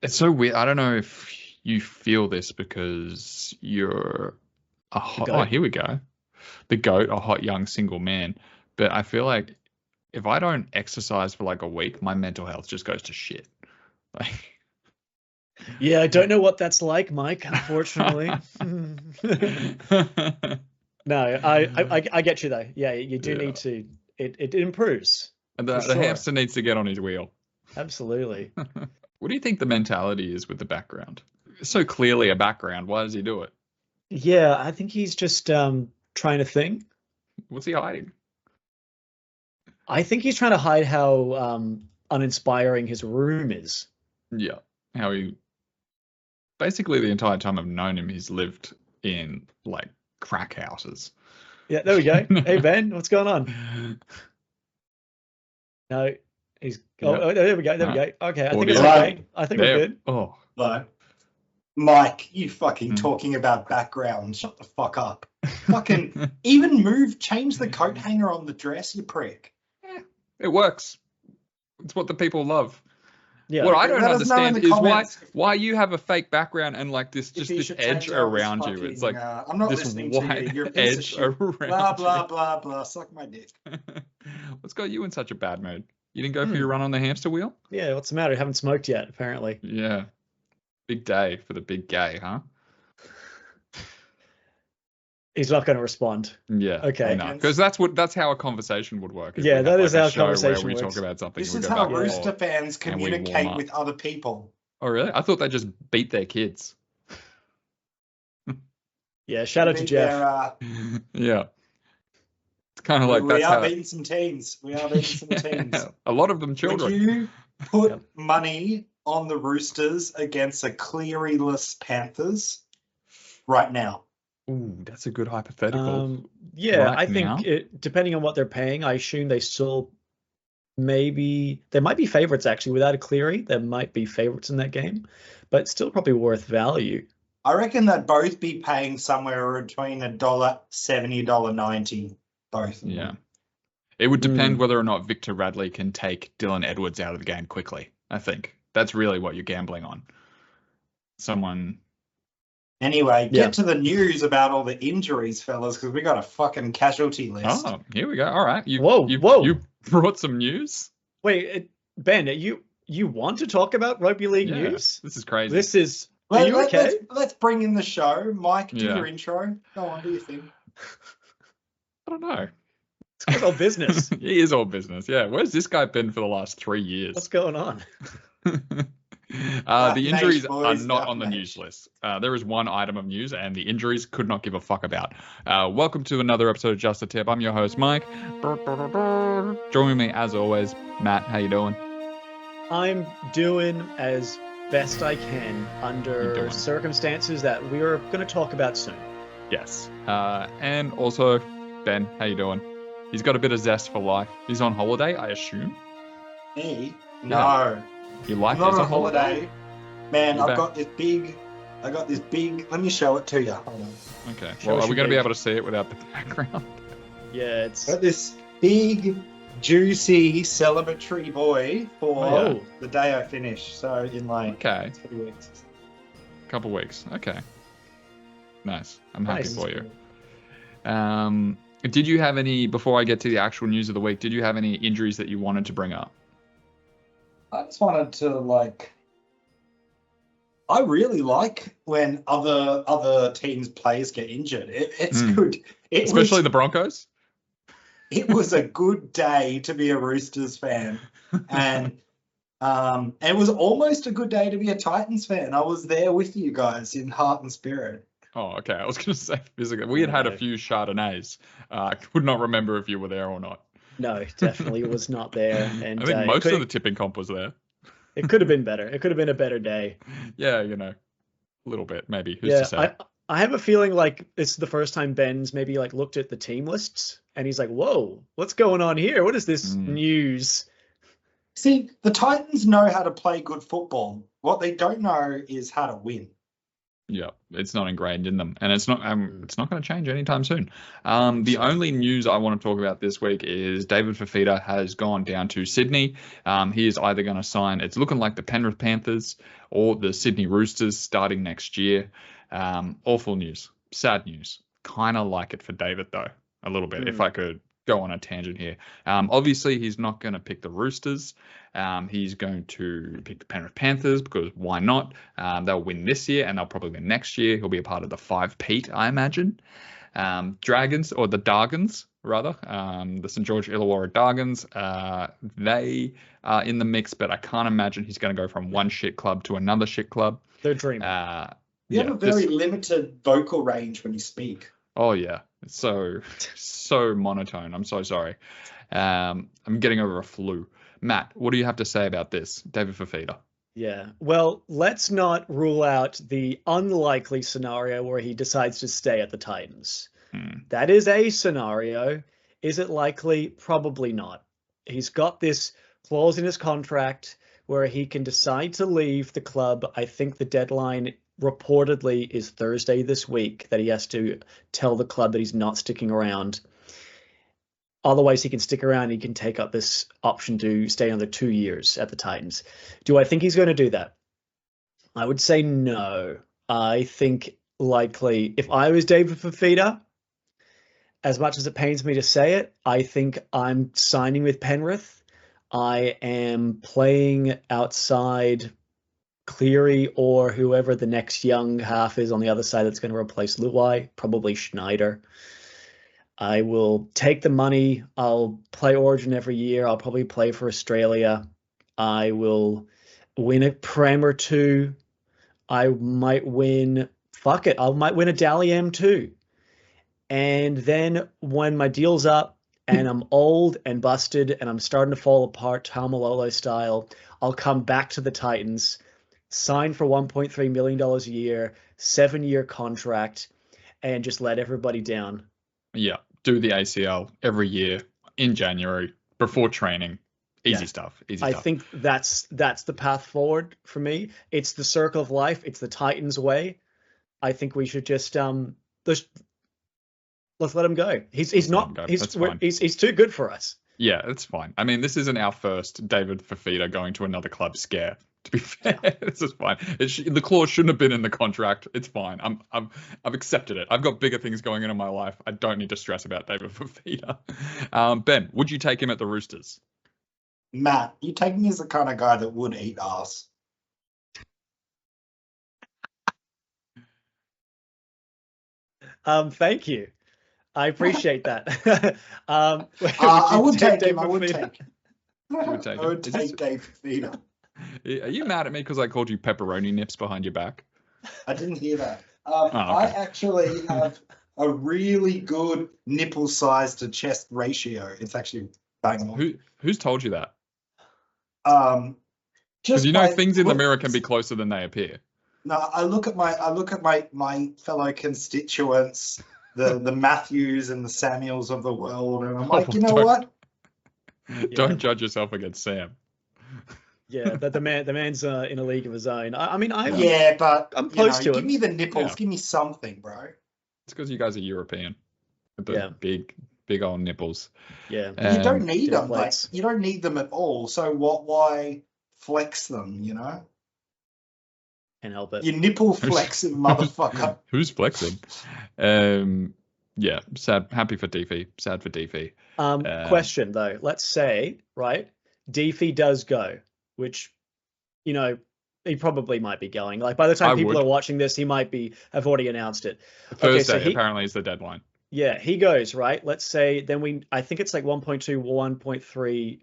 It's so weird. I don't know if you feel this because you're a The hot. Oh, goat. here we go. The goat, a hot young single man. But I feel like if I don't exercise for like a week, my mental health just goes to shit. Like, Yeah, I don't know what that's like, Mike, unfortunately. No, I get you though. Yeah, you do need yeah. to. It improves And for the sure. hamster needs to get on his wheel. Absolutely. What do you think the mentality is with the background? It's so clearly a background. Why does he do it? Yeah, I think he's just trying to think. What's he hiding? I think he's trying to hide how uninspiring his room is. Yeah. How he basically the entire time I've known him, he's lived in like crack houses. Yeah, there we go. Hey Ben, what's going on? No, he's Yeah. there we go. There we No. go. Okay, I think it's Audio. okay. I think we're There. good. Oh. Hello. Mike, you fucking Hmm. talking about background. Shut the fuck up. Fucking even change the coat hanger on the dress, you prick. It works. It's what the people love. Yeah. What I don't Let us know in understand the is comments why you have a fake background and like this if just you this should edge take down this around you. It's like I'm not this listening to you. white You're a piece of edge shit. around Blah, blah, you. blah, blah. Suck my dick. What's got you in such a bad mood? You didn't go for Hmm. your run on the hamster wheel? Yeah, what's the matter? Haven't smoked yet, apparently. Yeah. Big day for the big gay, huh? He's not going to respond. Yeah. Okay. No, because that's how a conversation would work. Yeah, that is like how a a show conversation where we works. talk about something. This and we is go how back and Rooster forth. fans and we warm communicate up. with other people. Oh, really? I thought they just beat their kids. Yeah, shout out to Beat Jeff. Yeah. It's kind of like we that's are how beating some teams. We are beating some teams. a lot of them Would children. you put Yep. money on the Roosters against a Cleary-less Panthers right now? Ooh, that's a good hypothetical. Yeah, Right I think now? depending on what they're paying, I assume they still they might be favorites actually. Without a Cleary, there might be favorites in that game, but still probably worth value. I reckon they'd both be paying somewhere between $1.70, $1.90, both of them. Yeah. It would depend Mm. whether or not Victor Radley can take Dylan Edwards out of the game quickly. I think that's really what you're gambling on. Someone. Anyway, Yeah. get to the news about all the injuries, fellas, because we got a fucking casualty list. Oh, here we go. All right. Whoa. You brought some news? Wait, Ben, you want to talk about rugby league Yeah. news? This is crazy. This is. Are you okay? Let's bring in the show. Mike, do Yeah. your intro. Go on, do your thing. I don't know. It's all business. He is all business. Yeah. Where's this guy been for the last 3 years? What's going on? The injuries boys, are not that on the mate. news list. There is one item of news, and the injuries could not give a fuck about. Welcome to another episode of Just a Tip. I'm your host, Mike. Joining me, as always, Matt. How you doing? I'm doing as best I can You're under doing. circumstances that we are going to talk about soon. Yes. And also, Ben. How you doing? He's got a bit of zest for life. He's on holiday, I assume. Me? No. Your life I'm not is on a holiday. Man, You're I've back. got this big. Let me show it to you. Hold on. Okay. Show Well, us are we your going to be big. able to see it without the background? Yeah, it's Got this big, juicy, celebratory boy for Oh. the day I finish. So in like Okay. 3 weeks. Couple weeks. Okay. Nice. I'm happy Nice. for you. Did you have any, before I get to the actual news of the week, did you have any injuries that you wanted to bring up? I just wanted to I really like when other teams' players get injured. It's Mm. good. Especially the Broncos? It was a good day to be a Roosters fan, and it was almost a good day to be a Titans fan. I was there with you guys in heart and spirit. Oh, okay. I was going to say physically. We had a few Chardonnays. I could not remember if you were there or not. no, definitely was not there. And I think it most could, of the tipping comp was there. it could have been better. It could have been a better day. Yeah, a little bit, maybe. Who's Yeah, to say? I have a feeling like it's the first time Ben's maybe like looked at the team lists and he's like, "Whoa, what's going on here? What is this news?" See, the Titans know how to play good football. What they don't know is how to win. Yeah, it's not ingrained in them, and it's not going to change anytime soon. The only news I want to talk about this week is David Fifita has gone down to Sydney. He is either going to sign, it's looking like the Penrith Panthers or the Sydney Roosters starting next year. Awful news, sad news. Kind of like it for David though, a little bit. If I could go on a tangent here. Obviously, he's not going to pick the Roosters. He's going to pick the Penrith Panthers because why not? They'll win this year and they'll probably win next year. He'll be a part of the 5-peat, I imagine. Dragons, or the Dargans, rather. The St. George Illawarra Dargans. They are in the mix, but I can't imagine he's going to go from one shit club to another shit club. They're dreaming. You have a very limited vocal range when you speak. Oh, yeah. It's so monotone. I'm so sorry. I'm getting over a flu. Matt, what do you have to say about this, David Fifita? Yeah, well, let's not rule out the unlikely scenario where he decides to stay at the Titans. That is a scenario. Is it likely? Probably not. He's got this clause in his contract where he can decide to leave the club. I think the deadline reportedly is Thursday this week, that he has to tell the club that he's not sticking around. Otherwise, he can stick around. He can take up this option to stay another 2 years at the Titans. Do I think he's going to do that? I would say no. I think likely, if I was David Fifita, as much as it pains me to say it, I think I'm signing with Penrith. I am playing outside Cleary or whoever the next young half is on the other side that's going to replace Luai, probably Schneider. I will take the money. I'll play Origin every year. I'll probably play for Australia. I will win a Prem or two. I might win, I might win a Dally M too. And then when my deal's up and I'm old and busted and I'm starting to fall apart, Tamalolo style, I'll come back to the Titans, sign for $1.3 million a year, 7-year contract, and just let everybody down. Yeah, do the ACL every year in January before training. Easy stuff. I think that's the path forward for me. It's the circle of life. It's the Titans way. I think we should just let's let him go. He's too good for us. Yeah, it's fine. I mean, this isn't our first David Fifita going to another club scare. To be fair, this is fine. The clause shouldn't have been in the contract. It's fine. I've accepted it. I've got bigger things going on in my life. I don't need to stress about David Fifita. Ben, would you take him at the Roosters? Matt, you take me as the kind of guy that would eat ass. Thank you. I appreciate that. I would take him. I would take. I would take David Fifita. Are you mad at me because I called you pepperoni nips behind your back? I didn't hear that. Okay. I actually have a really good nipple size to chest ratio. It's actually bang on. Who's told you that? Just Because things in the mirror can be closer than they appear. No, I look at my fellow constituents, the Matthews and the Samuels of the world, and I'm like, what? Don't judge yourself against Sam. Yeah, the man's in a league of his own. I'm close to it. Give me the nipples. Yeah. Give me something, bro. It's because you guys are European. With the big old nipples. Yeah. You don't need them. You don't need them at all. So why flex them, Can't help it. You nipple flexing motherfucker. Who's flexing? Yeah, sad. Happy for Deefy. Sad for Deefy. Question though. Let's say, right, Deefy does go, which, he probably might be going. Like by the time people are watching this, he might have already announced it. Thursday apparently is the deadline. Yeah, he goes, right? Let's say then I think it's like 1.2, 1.3.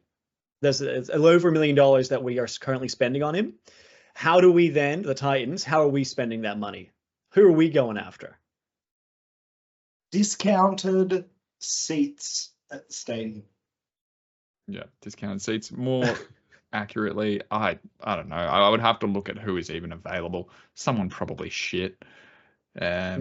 There's over $1 million that we are currently spending on him. How do we then, the Titans, how are we spending that money? Who are we going after? Discounted seats at the stadium. Yeah, discounted seats. More accurately, I don't know. I would have to look at who is even available. Someone probably shit. I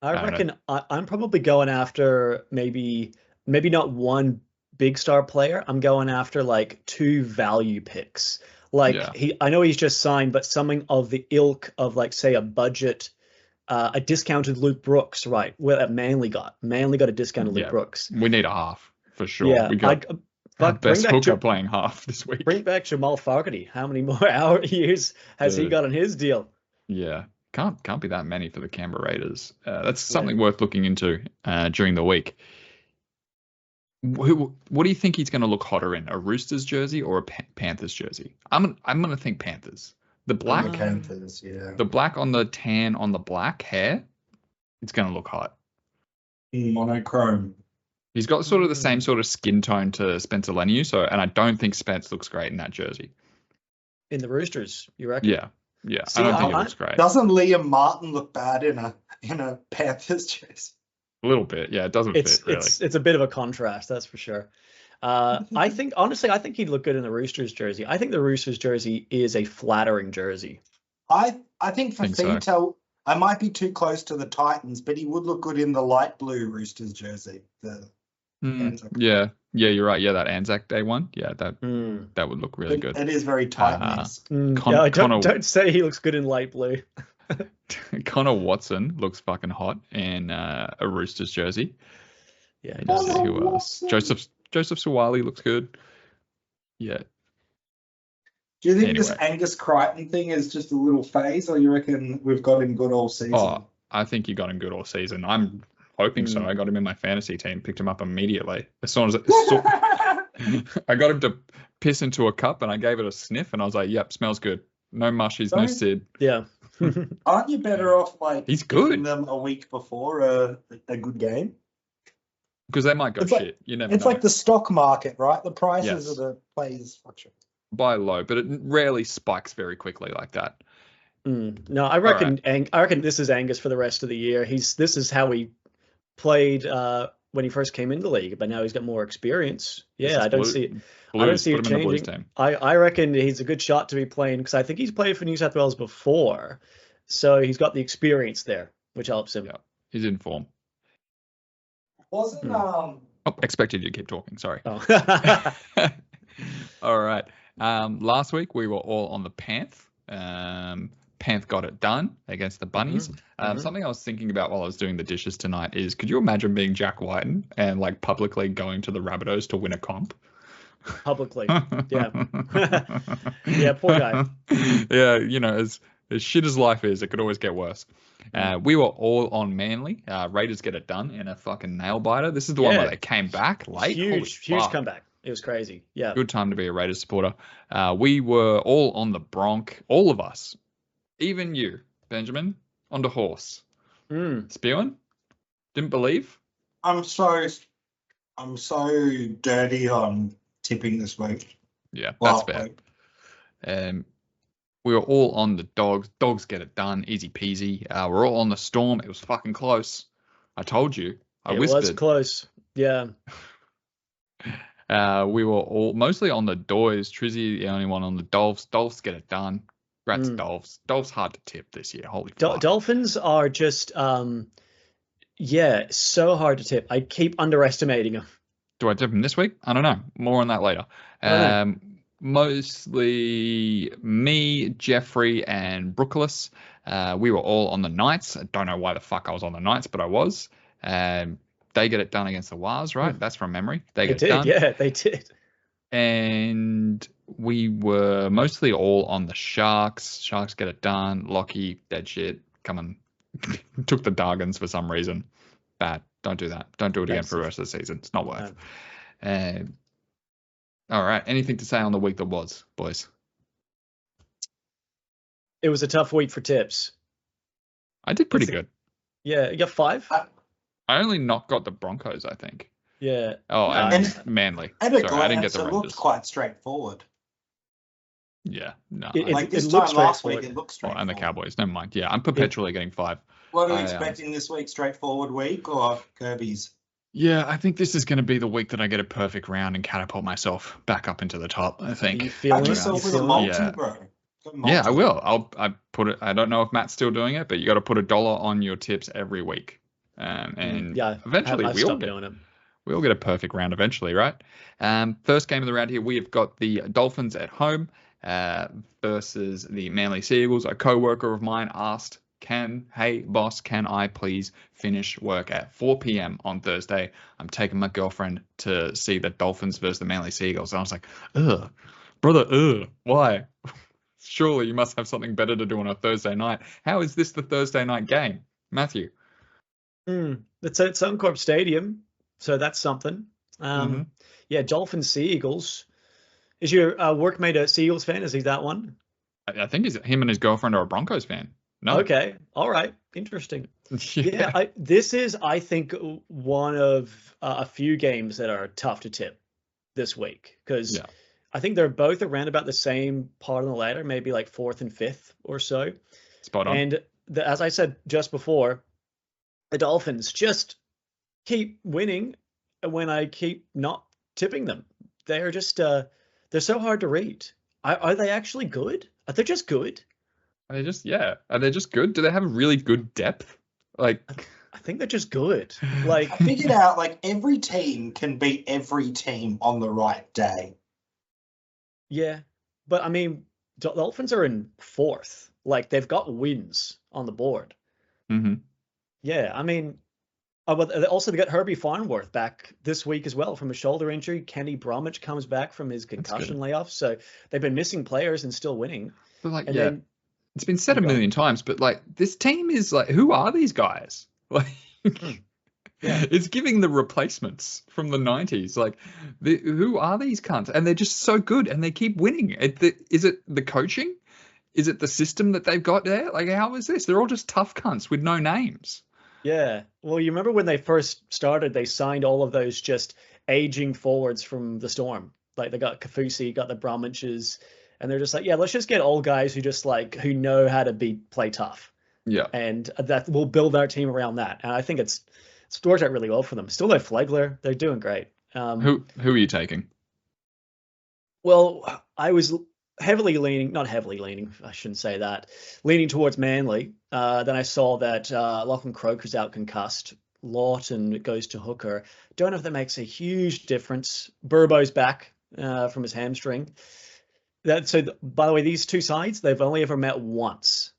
reckon I'm probably going after maybe not one big star player. I'm going after like 2 value picks. Like Yeah. I know he's just signed, but something of the ilk of like say a budget, a discounted Luke Brooks, right? Where Manly got a discounted Luke Yeah. Brooks. We need a half for sure. Yeah, We got our fuck, best hooker playing half this week. bring back Jamal Fogarty. How many more years has he Dude. got on his deal? Yeah. Can't be that many for the Canberra Raiders. That's something worth looking into during the week. What do you think he's going to look hotter in? A Roosters jersey or a Panthers jersey? I'm going to think Panthers. The black, Panthers, yeah. the black on the tan on the black hair, it's going to look hot. Monochrome. He's got sort of the same sort of skin tone to Spencer Leniu, and I don't think Spence looks great in that jersey. In the Roosters, you reckon? Yeah. See, I don't think it looks great. Doesn't Liam Martin look bad in a Panthers jersey? A little bit, yeah. It doesn't fit really. It's a bit of a contrast, that's for sure. I think he'd look good in the Roosters jersey. I think the Roosters jersey is a flattering jersey. I think for Think Fifita, I might be too close to the Titans, but he would look good in the light blue Roosters jersey. Yeah, you're right. Yeah, that Anzac Day one. Yeah, that would look really good. It is very Titans. Don't say he looks good in light blue. Connor Watson looks fucking hot in a Roosters jersey. Yeah, he Let's does. see who else. Joseph Suwali looks good. Yeah. Do you think this Angus Crichton thing is just a little phase, or you reckon we've got him good all season? Oh, I think you got him good all season. I'm hoping so. I got him in my fantasy team, picked him up immediately. As soon as I got him to piss into a cup and I gave it a sniff and I was like, yep, smells good. No mushies, no Sid. Yeah. Aren't you better off he's good. giving them a week before a good game? Because they might go shit. You never know. It's like the stock market, right? The prices of the players fluctuate. Buy low, but it rarely spikes very quickly like that. No, I reckon this is Angus for the rest of the year. This is how he played when he first came into the league, but now he's got more experience. Yeah, I don't see it changing. I reckon he's a good shot to be playing because I think he's played for New South Wales before, so he's got the experience there, which helps him. Yeah, he's in form. Expected you to keep talking. Sorry. Oh. All right. Last week we were all on the Panth. Panth got it done against the Bunnies. Something I was thinking about while I was doing the dishes tonight is, could you imagine being Jack Whiten and like publicly going to the Rabbitohs to win a comp? Publicly, yeah. Yeah, poor guy. Yeah, as shit as life is, it could always get worse. We were all on Manly. Raiders get it done in a fucking nail biter. This is the one where they came back late. Huge comeback. It was crazy. Yeah. Good time to be a Raiders supporter. We were all on the Bronc, all of us. Even you, Benjamin, on the horse. Spewing? Didn't believe? I'm so dirty on tipping this week. Yeah, that's bad. We were all on the Dogs. Dogs get it done. Easy peasy. We're all on the Storm. It was fucking close. I told you. I whispered. It was close. Yeah. We were all mostly on the Doys. Trizzy, the only one on the Dolphs. Dolphs get it done. Rats Dolphs. Dolphs hard to tip this year. Holy fuck. Dolphins are just, so hard to tip. I keep underestimating them. Do I tip them this week? I don't know. More on that later. Mostly me, Jeffrey, and Brookless. We were all on the Knights. I don't know why the fuck I was on the Knights, but I was. They get it done against the Wars, right? That's from memory. They get it done. Yeah, they did. And we were mostly all on the Sharks. Sharks get it done. Lockie, dead shit. Took the Dargans for some reason. Bad. Don't do that. Don't do it again for the rest of the season. It's not worth. All right. Anything to say on the week that was, boys? It was a tough week for tips. I did pretty good. Yeah, you got 5? I only not got the Broncos, I think. Yeah. Oh, and Manly. Sorry, I didn't get the Raiders. It looked quite straightforward. Yeah, no. This time last week, it looked straightforward. And the Cowboys. Never mind. Yeah, I'm perpetually getting 5. What are we expecting this week? Straightforward week or Kirby's? Yeah, I think this is going to be the week that I get a perfect round and catapult myself back up into the top, I think. Have yourself with a multi, bro. Yeah, I will. I put it. I don't know if Matt's still doing it, but you got to put $1 on your tips every week. And eventually we'll get a perfect round eventually, right? First game of the round here, we have got the Dolphins at home. versus the Manly Sea Eagles. A co-worker of mine asked, hey boss, can I please finish work at 4 p.m. on Thursday? I'm taking my girlfriend to see the Dolphins versus the Manly Sea Eagles. And I was like, ugh, brother, why? Surely you must have something better to do on a Thursday night. How is this the Thursday night game, Matthew? It's at Suncorp Stadium, so that's something. Yeah, Dolphins Sea Eagles. Is your workmate a Sea Eagles fan? Is he that one? I think him and his girlfriend are a Broncos fan. No. Okay. All right. Interesting. Yeah. This is, I think, one of a few games that are tough to tip this week because I think they're both around about the same part of the ladder, maybe like 4th and 5th or so. Spot on. And as I said just before, the Dolphins just keep winning when I keep not tipping them. They're just they're so hard to read. Are they actually good? Are they just good? Are they just good? Do they have really good depth? Like, I think they're just good. Like, I figured out like every team can beat every team on the right day. Yeah, but I mean, Dolphins are in 4th. Like, they've got wins on the board. Yeah, I mean, but also they got Herbie Farnworth back this week as well from a shoulder injury. Kenny Bromwich comes back from his concussion layoff. So they've been missing players and still winning. But like, then, it's been said a million times, but like this team is like, who are these guys? Like, it's giving the replacements from the 90s. Like, who are these cunts? And they're just so good and they keep winning. Is it the coaching? Is it the system that they've got there? Like, how is this? They're all just tough cunts with no names. Yeah. Well, you remember when they first started, they signed all of those just aging forwards from the Storm. Like, they got Kafusi, got the Bromwiches, and they're just like, yeah, let's just get old guys who know how to play tough. Yeah. And that we'll build our team around that. And I think it's worked out really well for them. Still no Flegler. They're doing great. Who are you taking? Well, I was not heavily leaning, I shouldn't say that, leaning towards Manly. Then I saw that Lachlan Croker's out concussed. Lawton goes to hooker. Don't know if that makes a huge difference. Burbo's back from his hamstring. By the way, these two sides, they've only ever met once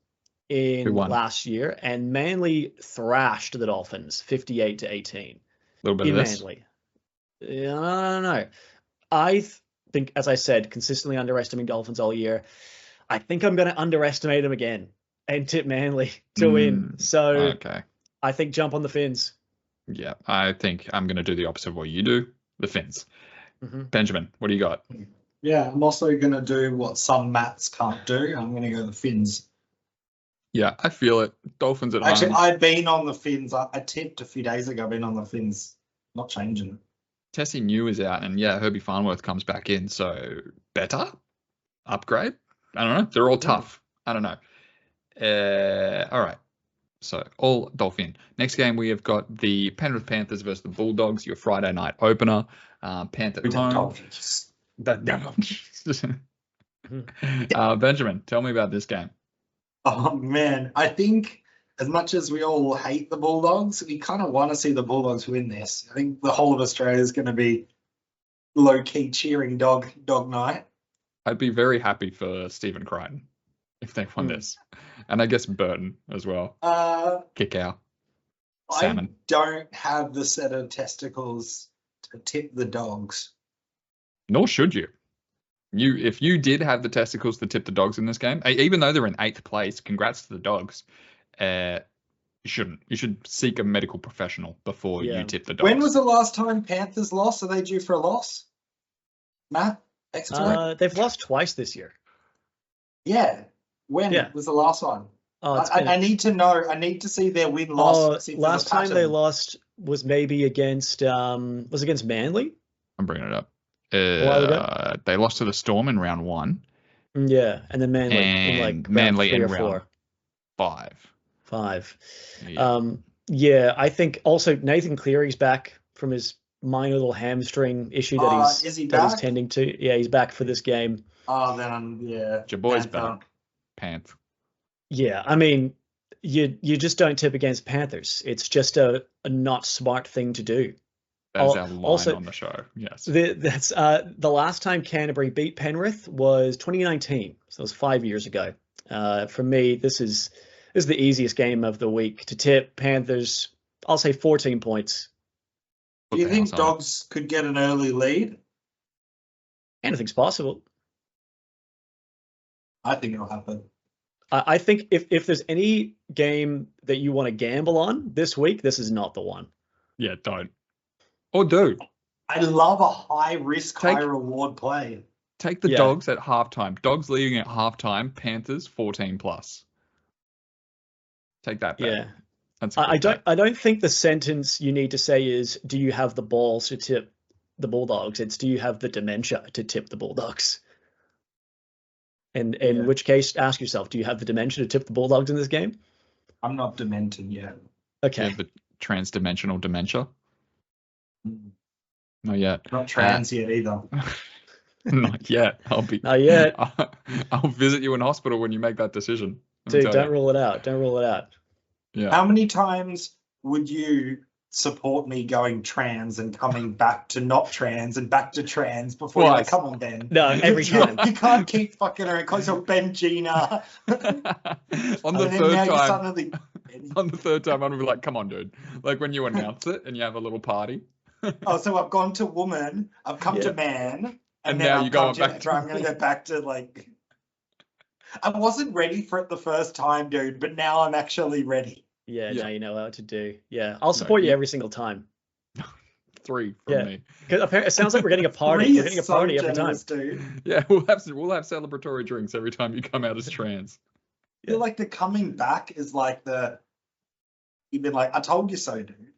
in last year, and Manly thrashed the Dolphins 58-18. A little bit of this. Manly. Yeah, I don't know. I think, as I said, consistently underestimating Dolphins all year. I think I'm going to underestimate them again and tip Manly to win. So I think jump on the Fins. Yeah, I think I'm going to do the opposite of what you do, the Fins. Benjamin, what do you got? Yeah, I'm also going to do what some Mats can't do. I'm going to go the Fins. Yeah, I feel it. Dolphins at home. Actually, I've been on the Fins. I tipped a few days ago. I've been on the Fins. Not changing. Tessie New is out, and Herbie Farnworth comes back in. So better? Upgrade? I don't know. They're all tough. I don't know. All right. So all Dolphin. Next game, we have got the Penrith Panthers versus the Bulldogs, your Friday night opener. Panthers home. Benjamin, tell me about this game. Oh, man. I think as much as we all hate the Bulldogs, we kind of want to see the Bulldogs win this. I think the whole of Australia is going to be low-key cheering dog night. I'd be very happy for Stephen Crichton if they won this. And I guess Burton as well. Kick out. Salmon. I don't have the set of testicles to tip the Dogs. Nor should you. If you did have the testicles to tip the Dogs in this game, even though they're in 8th place, congrats to the Dogs. You shouldn't. You should seek a medical professional before you tip the Dogs. When was the last time Panthers lost? Are they due for a loss? Matt? They've lost twice this year. Yeah. When was the last one? I need to know. I need to see their win-loss. Last time they lost was maybe against Manly. I'm bringing it up. They lost to the Storm in round 1. Yeah, and then Manly in round 5. Yeah. I think also Nathan Cleary's back from his minor little hamstring issue that he's tending to. Yeah, he's back for this game. Oh, then your boy's back. Panth. Yeah, I mean, you just don't tip against Panthers. It's just a not smart thing to do. That's our line also, on the show. Yes. that's the last time Canterbury beat Penrith was 2019. So it was 5 years ago. For me, this is the easiest game of the week to tip. Panthers, I'll say 14 points. Do you think Dogs could get an early lead? Anything's possible. I think it'll happen. I think if there's any game that you want to gamble on this week, this is not the one. Yeah, don't. Or do. I love a high risk, high reward play. Take the Dogs at halftime. Dogs leading at halftime. Panthers 14 plus. Take that bet. Yeah. I don't think the sentence you need to say is, do you have the balls to tip the Bulldogs? It's, do you have the dementia to tip the Bulldogs? And in which case, ask yourself, do you have the dementia to tip the Bulldogs in this game? I'm not demented yet. Okay. Yeah, the transdimensional dementia. Not yet. Not trans yet either. Not yet. Not yet. I'll visit you in hospital when you make that decision. Dude, don't rule it out. Don't rule it out. Yeah. How many times would you support me going trans and coming back to not trans and back to trans before you're like, come on, Ben? No, every time. You can't keep fucking around because you're Ben Gina. On the third time, I'm gonna be like, come on, dude. Like when you announce it and you have a little party. Oh, so I've gone to woman, I've come to man, and now you're going back to I'm gonna go back to like. I wasn't ready for it the first time, dude, but now I'm actually ready. Yeah, now you know how to do. Yeah, I'll support you every single time. 3 from me. Because it sounds like we're getting a party. We're getting a party every time. Dude. Yeah, we'll have celebratory drinks every time you come out as trans. I feel like the coming back is like you've been like, I told you so, dude.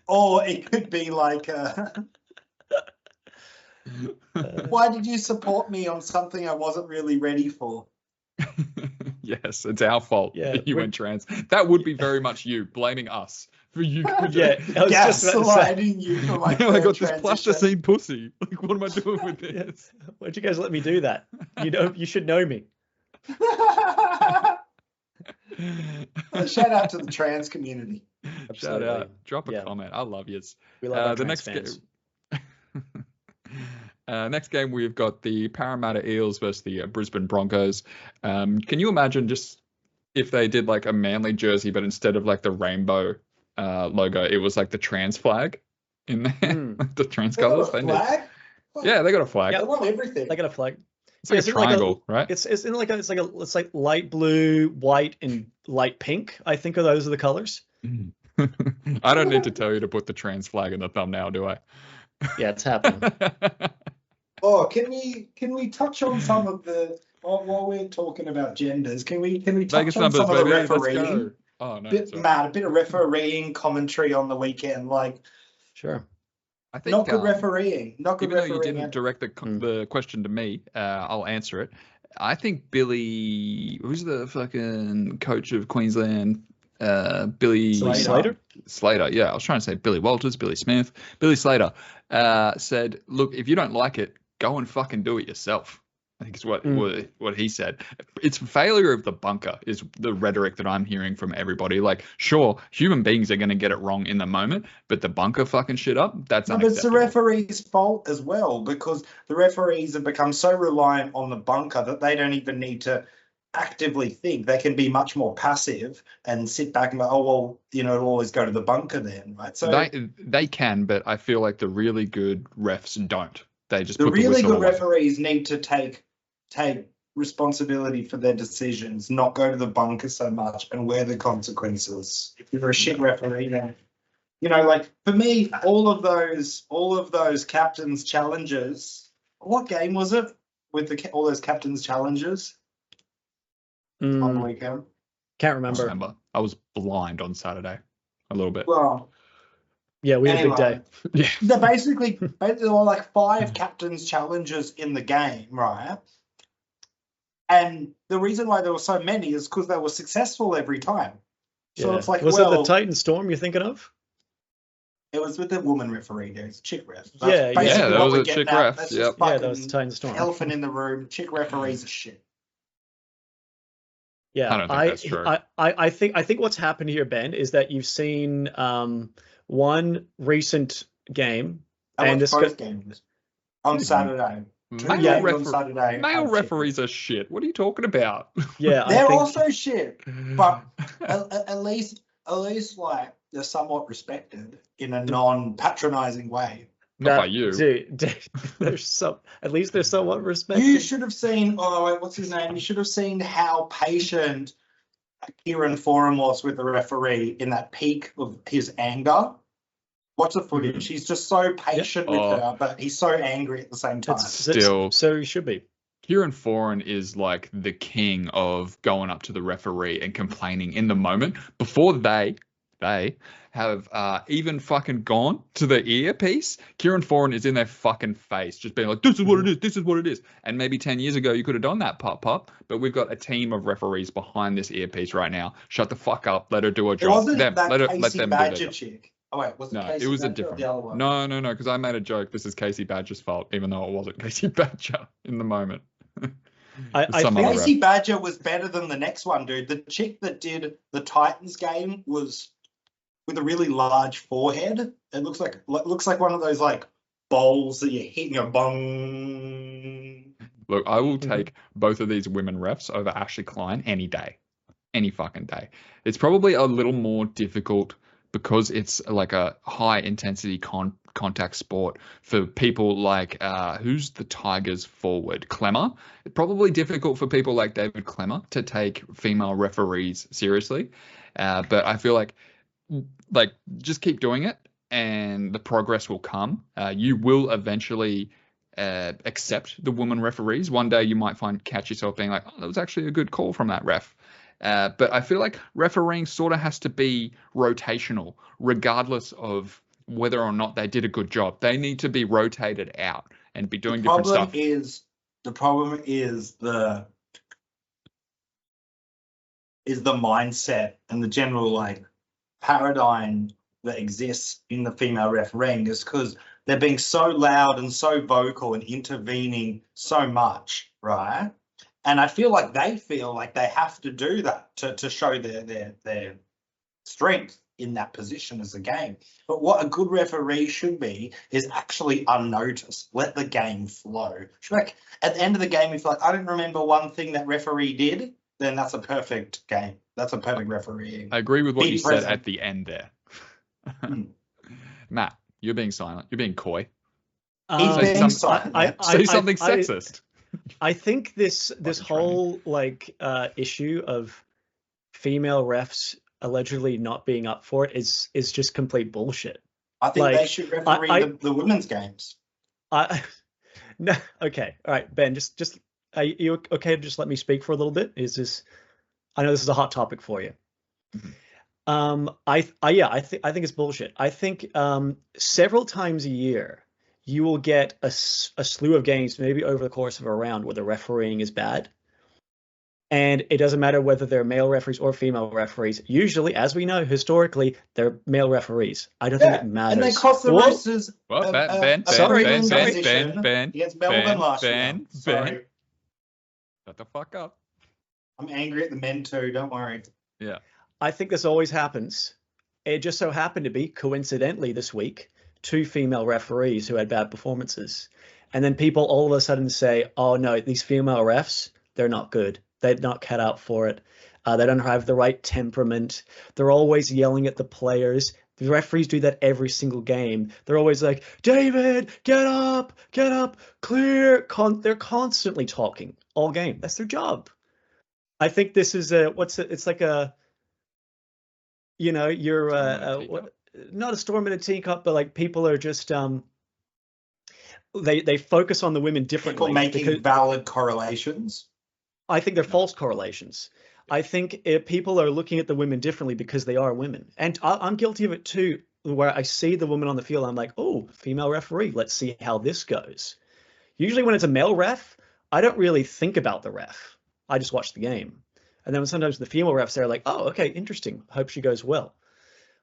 Or it could be like why did you support me on something I wasn't really ready for? Yes, it's our fault that you went trans. That would be very much you blaming us for you. I was just gaslighting you for my I got this plasticine pussy. Like, what am I doing with this? Why'd you guys let me do that? You should know me. Shout out to the trans community. Absolutely. Shout out. Drop a comment. I love yous. We love the next game. Next game, we've got the Parramatta Eels versus the Brisbane Broncos. Can you imagine just if they did like a Manly jersey, but instead of like the rainbow logo, it was like the trans flag in there, the trans colors? They got a flag? Yeah, they got a flag. Yeah, they want everything. They got a flag. It's like a triangle, right? It's like light blue, white, and light pink. I think those are the colors. I don't need to tell you to put the trans flag in the thumbnail, do I? Yeah, it's happening. Oh, can we touch on some of the while we're talking about genders? Can we touch on some of the refereeing? Oh no, Matt, a bit of refereeing commentary on the weekend, like sure. I think not good refereeing. Not good even refereeing. Though you didn't direct the question to me, I'll answer it. I think Billy, who's the fucking coach of Queensland? Billy Slater. Slater, yeah. I was trying to say Billy Walters, Billy Smith, Billy Slater said, "Look, if you don't like it, go and fucking do it yourself." I think is what he said. It's failure of the bunker is the rhetoric that I'm hearing from everybody. Like, sure, human beings are going to get it wrong in the moment, but the bunker fucking shit up, that's unacceptable. But it's the referee's fault as well, because the referees have become so reliant on the bunker that they don't even need to actively think. They can be much more passive and sit back and go, oh, well, it'll always go to the bunker then, right? So they can, but I feel like the really good refs don't. They just the really good referees need to take responsibility for their decisions, not go to the bunker so much and wear the consequences. If you're a shit referee, then like for me, all of those captains' challenges. What game was it with all those captains' challenges on the weekend? Can't remember. I was blind on Saturday a little bit. Well, yeah, we had a big day. Yeah, there were like 5 captains' challenges in the game, right? And the reason why there were so many is because they were successful every time. So it's like, was it the Titan Storm you're thinking of? It was with the woman referee. There's chick ref. That was a chick ref. Yeah, that was the Titan Storm. Elephant in the room. Chick referees are shit. Yeah, I don't think that's true. I think what's happened here, Ben, is that you've seen one recent game. I And watched this both games on Saturday. Two Male, games refer- on Saturday. male referees are shit. What are you talking about? Yeah, I They're think also shit, but at least like they're somewhat respected in a non-patronizing way. Not by you. Dude, at least there's somewhat respected. You should have seen. Oh, wait, what's his name? You should have seen how patient Kieran Foran was with the referee in that peak of his anger. Watch the footage. He's just so patient with her, but he's so angry at the same time. So he should be. Kieran Foran is like the king of going up to the referee and complaining in the moment before they have even fucking gone to the earpiece. Kieran Foran is in their fucking face, just being like, this is what it is, this is what it is. And maybe 10 years ago you could have done that, pop, but we've got a team of referees behind this earpiece right now. Shut the fuck up, let her do her job. It wasn't let Casey them Badger do their job. chick. Oh wait, was it No, Casey it was Badger a different. or the other one? No, because I made a joke. This is Casey Badger's fault, even though it wasn't Casey Badger in the moment. I think Casey Badger was better than the next one, dude. The chick that did the Titans game was with a really large forehead. It looks like one of those like bowls that you're hitting a bong. Look, I will take both of these women refs over Ashley Klein any day, any fucking day. It's probably a little more difficult because it's like a high intensity contact sport for people like who's the Tigers forward, Clemmer. It's probably difficult for people like David Clemmer to take female referees seriously, but I feel like just keep doing it and the progress will come. You will eventually accept the woman referees. One day you might catch yourself being like, oh, that was actually a good call from that ref. But I feel like refereeing sort of has to be rotational, regardless of whether or not they did a good job. They need to be rotated out and be doing different stuff. The problem is the mindset and the general like paradigm that exists in the female refereeing is because they're being so loud and so vocal and intervening so much, right? And I feel like they have to do that to show their strength in that position as a game. But what a good referee should be is actually unnoticed. Let the game flow. Like at the end of the game, if I didn't remember one thing that referee did, then that's a perfect game. That's a perfect referee. I agree with what you said at the end there. Matt, you're being silent. You're being coy. Say something sexist. I think this whole issue of female refs allegedly not being up for it is just complete bullshit. I think they should referee the women's games. No, okay, all right, Ben. Just are you okay to just let me speak for a little bit? I know this is a hot topic for you. Mm-hmm. I think it's bullshit. I think several times a year you will get a slew of games, maybe over the course of a round, where the refereeing is bad. And it doesn't matter whether they're male referees or female referees. Usually, as we know, historically, they're male referees. I don't think it matters. And they cost the Roosters. Well, Ben. Against Melbourne last year. Shut the fuck up. I'm angry at the men too, don't worry. Yeah. I think this always happens. It just so happened to be, coincidentally this week, 2 female referees who had bad performances. And then people all of a sudden say, oh no, these female refs, they're not good. They're not cut out for it. They don't have the right temperament. They're always yelling at the players. The referees do that every single game. They're always like, David, get up, clear. They're constantly talking all game. That's their job. I think this is it's like a, you're not a storm in a teacup, but like people are just they focus on the women differently. People making valid correlations. I think they're false correlations. I think people are looking at the women differently because they are women. And I'm guilty of it too, where I see the woman on the field, I'm like, oh, female referee, let's see how this goes. Usually when it's a male ref, I don't really think about the ref. I just watch the game. And then sometimes the female refs are like, oh, okay, interesting. Hope she goes well.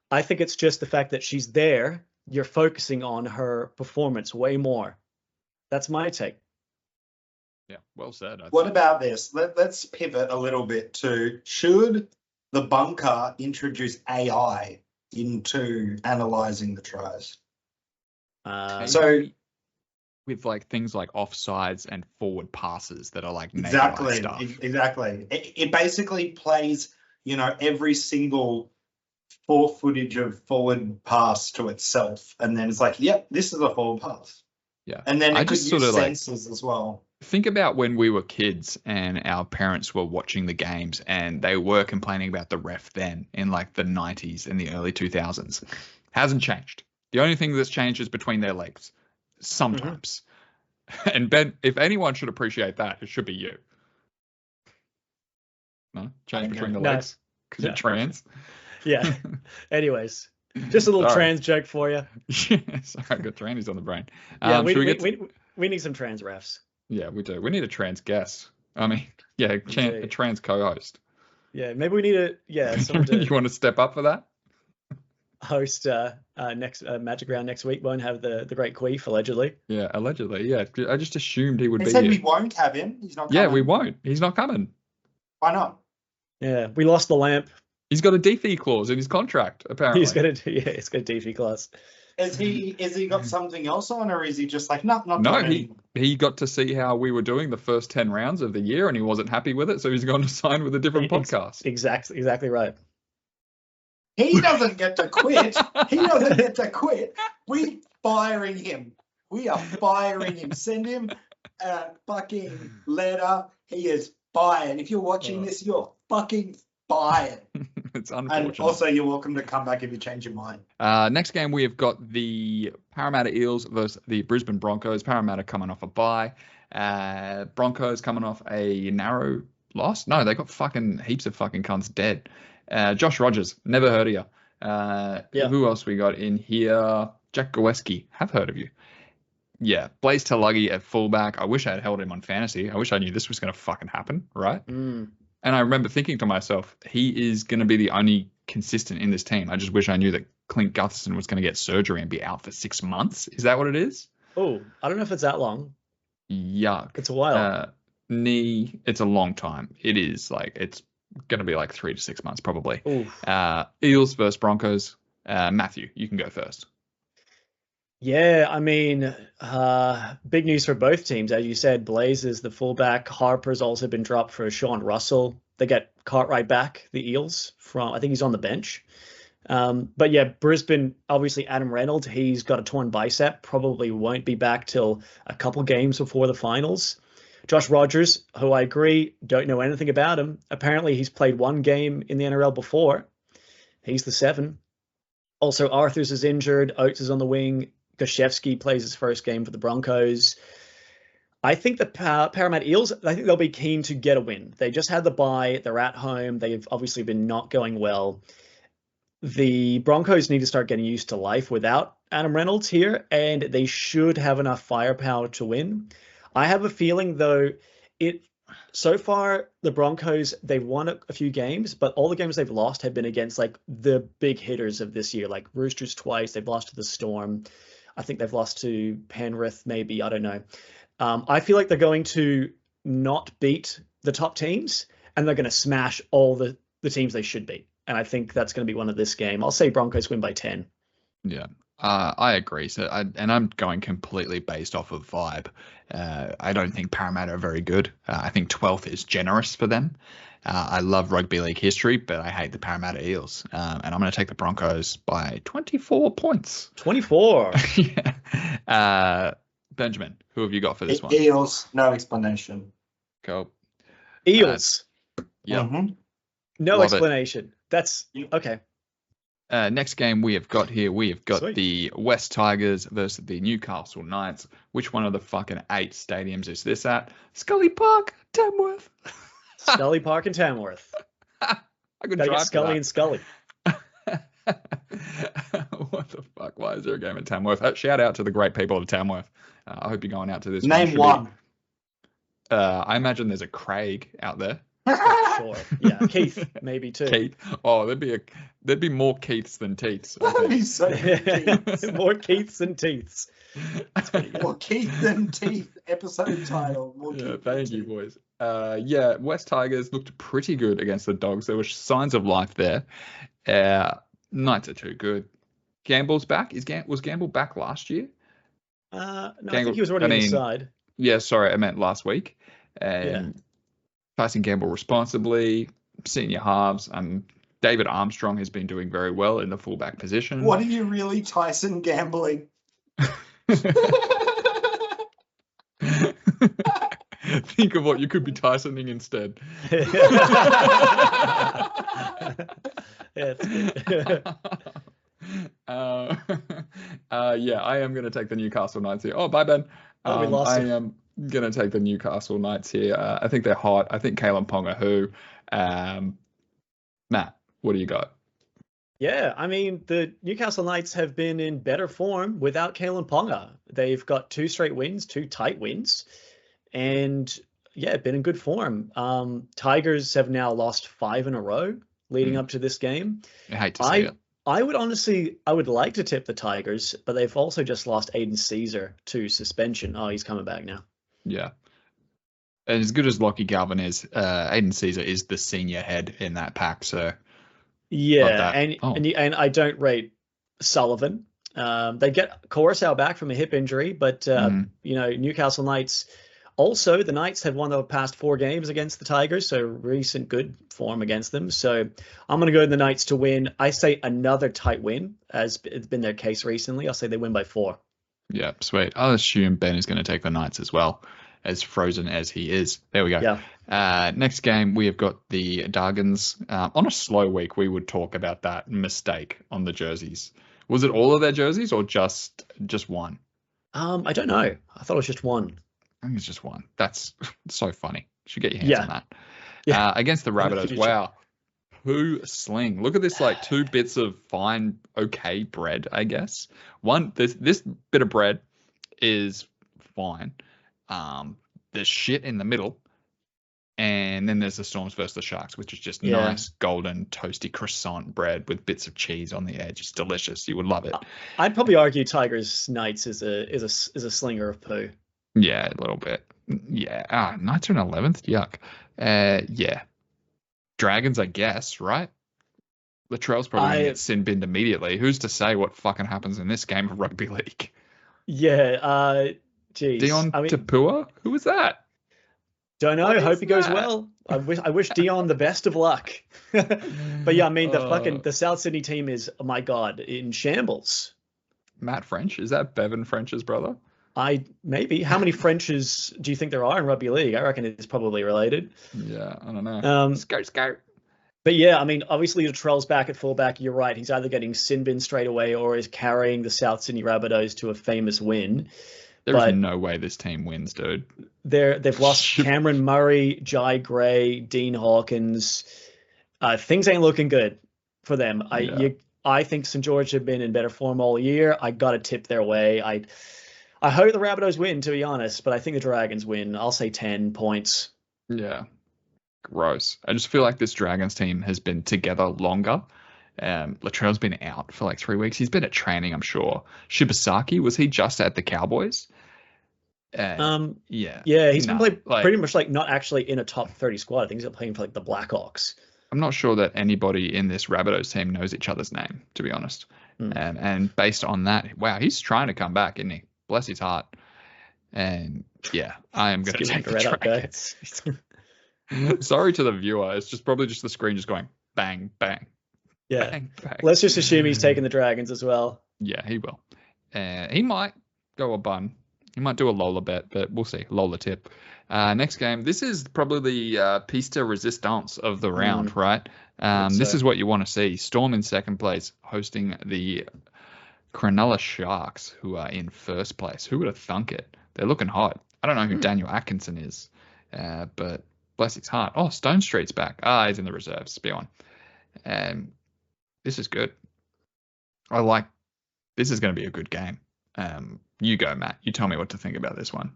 I think it's just the fact that she's there. You're focusing on her performance way more. That's my take. Yeah, well said. What about this? Let's pivot a little bit to, should the bunker introduce AI into analysing the tries. So with like things like offsides and forward passes that are like exactly stuff. Exactly. It basically plays, you know, every single footage of forward pass to itself, and then it's like, yep, this is a forward pass. Yeah, and then I it could just use sort of sensors as well. Think about when we were kids and our parents were watching the games and they were complaining about the ref then in like the 90s and the early 2000s. Hasn't changed. The only thing that's changed is between their legs sometimes. And Ben, if anyone should appreciate that, it should be you. No? Change between the legs? Because you're trans? Yeah. Anyways, just a little trans joke for you. Yeah, sorry, I got trannies on the brain. Yeah, we need some trans refs. Yeah, we do. We need a trans guest. I mean, yeah, a trans co-host. Yeah, maybe we need someone to... You want to step up for that? Host next Magic Round next week. Won't have the great Queef, allegedly. Yeah, allegedly. Yeah, I just assumed he would be. They said we won't have him. He's not coming. Yeah, we won't. He's not coming. Why not? Yeah, we lost the lamp. He's got a defee clause in his contract, apparently. He's got a defee clause. Is he got something else on, or is he just like, not he got to see how we were doing the first 10 rounds of the year and he wasn't happy with it, so he's going to sign with a different podcast. Exactly right. He doesn't get to quit. He doesn't get to quit. We're firing him. We are firing him. Send him a fucking letter. He is fired. If you're watching this, you're fucking fired. It's unfortunate. And also, you're welcome to come back if you change your mind. Next game, we have got the Parramatta Eels versus the Brisbane Broncos. Parramatta coming off a bye. Broncos coming off a narrow loss. No, they got fucking heaps of fucking cunts dead. Josh Rogers, never heard of you. Who else we got in here? Jack Gawesky, have heard of you. Yeah, Blaze Talagi at fullback. I wish I had held him on fantasy. I wish I knew this was going to fucking happen, right? And I remember thinking to myself, he is going to be the only consistent in this team. I just wish I knew that Clint Gutherson was going to get surgery and be out for 6 months. Is that what it is? Oh, I don't know if it's that long. Yuck. It's a while. Knee, it's a long time. It is like, it's going to be like 3 to 6 months probably. Eels versus Broncos. Matthew, you can go first. Yeah, I mean, big news for both teams. As you said, Blaze is the fullback. Harper's also been dropped for Sean Russell. They get Cartwright back, the Eels, I think he's on the bench. But yeah, Brisbane, obviously Adam Reynolds, he's got a torn bicep, probably won't be back till a couple games before the finals. Josh Rogers, who I agree, don't know anything about him. Apparently he's played one game in the NRL before. He's the 7. Also, Arthurs is injured. Oates is on the wing. Gosiewski plays his first game for the Broncos. I think the Parramatta Eels, I think they'll be keen to get a win. They just had the bye. They're at home. They've obviously been not going well. The Broncos need to start getting used to life without Adam Reynolds here, and they should have enough firepower to win. I have a feeling, though, so far, the Broncos, they've won a few games, but all the games they've lost have been against like the big hitters of this year, like Roosters twice. They've lost to the Storm. I think they've lost to Penrith, maybe. I don't know. I feel like they're going to not beat the top teams, and they're going to smash all the teams they should beat. And I think that's going to be one of this game. I'll say Broncos win by 10. Yeah, I agree. So, I'm going completely based off of vibe. I don't think Parramatta are very good. I think 12th is generous for them. I love rugby league history, but I hate the Parramatta Eels. And I'm going to take the Broncos by 24 points. 24? Yeah. Benjamin, who have you got for this one? Eels, no explanation. Cool. Eels. Yeah. No Love explanation. That's okay. Next game we have got here, we have got Sweet. the West Tigers versus the Newcastle Knights. Which one of the fucking 8 stadiums is this at? Scully Park, Tamworth. Scully Park and Tamworth. I could Gotta drive get Scully and Scully. What the fuck? Why is there a game at Tamworth? Shout out to the great people of Tamworth. I hope you're going out to this. Name one. I imagine there's a Craig out there. Sure. Yeah, Keith maybe too. Keith. Oh, there'd be more Keiths than Teeths. That'd be so Keiths. More Keiths than Teeths. More Keith than Teeth. Episode title. More Yeah, Keith thank than you, Teeth. boys. West Tigers looked pretty good against the Dogs. There were signs of life there. Knights are too good. Gamble's back. Was Gamble back last year? No, I think he was already on the side. Yeah, sorry, I meant last week. And Tyson Gamble responsibly, senior halves. David Armstrong has been doing very well in the fullback position. What are you really Tyson gambling? Think of what you could be Tysoning instead. Yeah, it's good. Yeah, I am going to take the Newcastle Knights here. Oh, bye, Ben. We lost I him. am going to take the Newcastle Knights here. I think they're hot. I think Kalen Ponga, who? Matt, what do you got? Yeah, I mean, the Newcastle Knights have been in better form without Kalen Ponga. They've got 2 straight wins, 2 tight wins, and yeah, been in good form. Tigers have now lost 5 in a row leading up to this game. I hate to see it. I would like to tip the Tigers, but they've also just lost Aiden Caesar to suspension. Oh, he's coming back now. Yeah. And as good as Lockie Galvin is, Aiden Caesar is the senior head in that pack, so... Yeah, and I don't rate Sullivan. They get Coruscant back from a hip injury, but Newcastle Knights. Also, the Knights have won the past 4 games against the Tigers, so recent good form against them. So I'm going to go with the Knights to win. I say another tight win, as it's been their case recently. I'll say they win by 4. Yeah, sweet. I'll assume Ben is going to take the Knights as well, as frozen as he is. There we go. Yeah. Next game, we have got the Dragons. On a slow week, we would talk about that mistake on the jerseys. Was it all of their jerseys or just one? I don't know. I thought it was just one. I think it's just one. That's so funny. You should get your hands on that. Yeah. Against the Rabbitohs. Wow. Poo sling. Look at this, 2 bits of fine, okay bread, I guess. This bit of bread is fine. There's shit in the middle. And then there's the Storms versus the Sharks, which is just nice, golden, toasty croissant bread with bits of cheese on the edge. It's delicious. You would love it. I'd probably argue Tigers Knights is a slinger of poo. Yeah, a little bit. Yeah. Knights are in 11th. Yuck. Yeah. Dragons, I guess, right? Latrell's probably going to get sin binned immediately. Who's to say what fucking happens in this game of rugby league? Yeah. Geez. Dion Tapua? Who was that? Don't know. Hope he goes well. I wish Dion the best of luck. But yeah, I mean, the South Sydney team is, oh my God, in shambles. Matt French? Is that Bevan French's brother? Maybe. How many Frenches do you think there are in rugby league? I reckon it's probably related. Yeah, I don't know. Scout. But yeah, I mean, obviously Latrell's back at fullback. You're right. He's either getting sin bin straight away or is carrying the South Sydney Rabbitohs to a famous win. There's no way this team wins, dude. They've lost Cameron Murray, Jai Gray, Dean Hawkins. Things ain't looking good for them. I think St. George have been in better form all year. I got to tip their way. I hope the Rabbitohs win, to be honest, but I think the Dragons win. I'll say 10 points. Yeah. Gross. I just feel like this Dragons team has been together longer. Latrell's been out for 3 weeks. He's been at training, I'm sure. Shibasaki, was he just at the Cowboys? Yeah, he's been playing pretty much not actually in a top 30 squad. I think he's been playing for the Blackhawks. I'm not sure that anybody in this Rabbitohs team knows each other's name, to be honest. And based on that, wow, he's trying to come back, isn't he? Bless his heart. And yeah, I am going to take the Dragons. Sorry to the viewer. It's probably just the screen just going bang, bang. Yeah. Bang, bang. Let's just assume he's taking the Dragons as well. Yeah, he will. He might go a bun. He might do a Lola bet, but we'll see. Lola tip. Next game. This is probably the piece de resistance of the round, right? This is what you want to see. Storm in second place, hosting the Cronulla Sharks, who are in first place. Who would have thunk it? They're looking hot. I don't know who Daniel Atkinson is, but bless his heart. Oh, Stone Street's back. He's in the reserves. Be on. This is good. This is going to be a good game. You go, Matt. You tell me what to think about this one.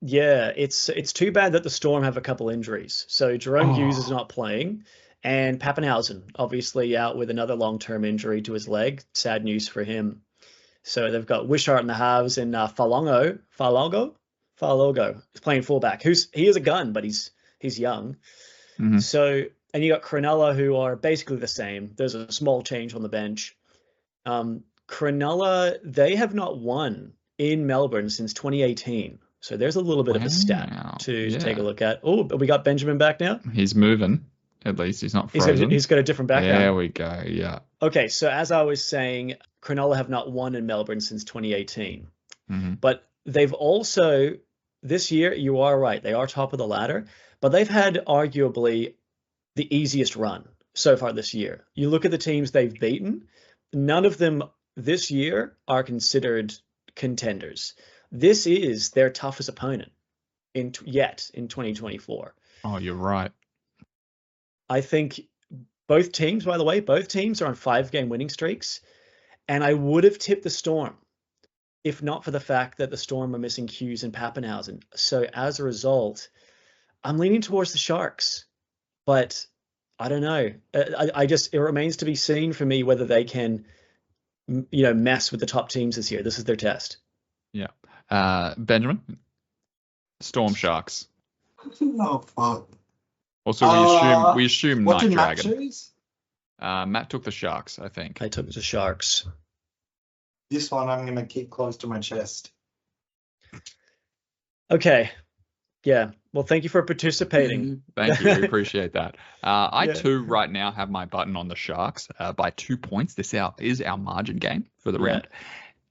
Yeah, it's too bad that the Storm have a couple injuries. So Jerome Hughes is not playing, and Pappenhausen obviously out with another long-term injury to his leg. Sad news for him. So they've got Wishart in the halves and Falogo is playing fullback. He is a gun, but he's young. So And you got Cronulla, who are basically the same. There's a small change on the bench. Cronulla, they have not won in Melbourne since 2018. So there's a little bit of a stat to take a look at. Oh, but we got Benjamin back now. He's moving. At least he's not frozen. He's got a different background. There we go. Yeah. Okay, so as I was saying, Cronulla have not won in Melbourne since 2018. But they've also, this year, you are right, they are top of the ladder, but they've had arguably the easiest run so far this year. You look at the teams they've beaten, none of them this year are considered contenders. This is their toughest opponent in 2024. Oh, you're right. I think both teams, by the way, both teams are on 5-game winning streaks, and I would have tipped the Storm if not for the fact that the Storm are missing Hughes and Pappenhausen. So as a result, I'm leaning towards the Sharks, but I don't know. It remains to be seen for me whether they can, mess with the top teams this year. This is their test. Yeah. Benjamin, Storm Sharks. Oh, fuck. Also, we assume what Night did Matt Dragon. choose? Matt took the Sharks, I think. I took the Sharks. This one I'm going to keep close to my chest. Okay. Yeah. Well, thank you for participating. Thank you. We appreciate that. I too right now have my button on the Sharks by 2 points. This is our margin game for the round.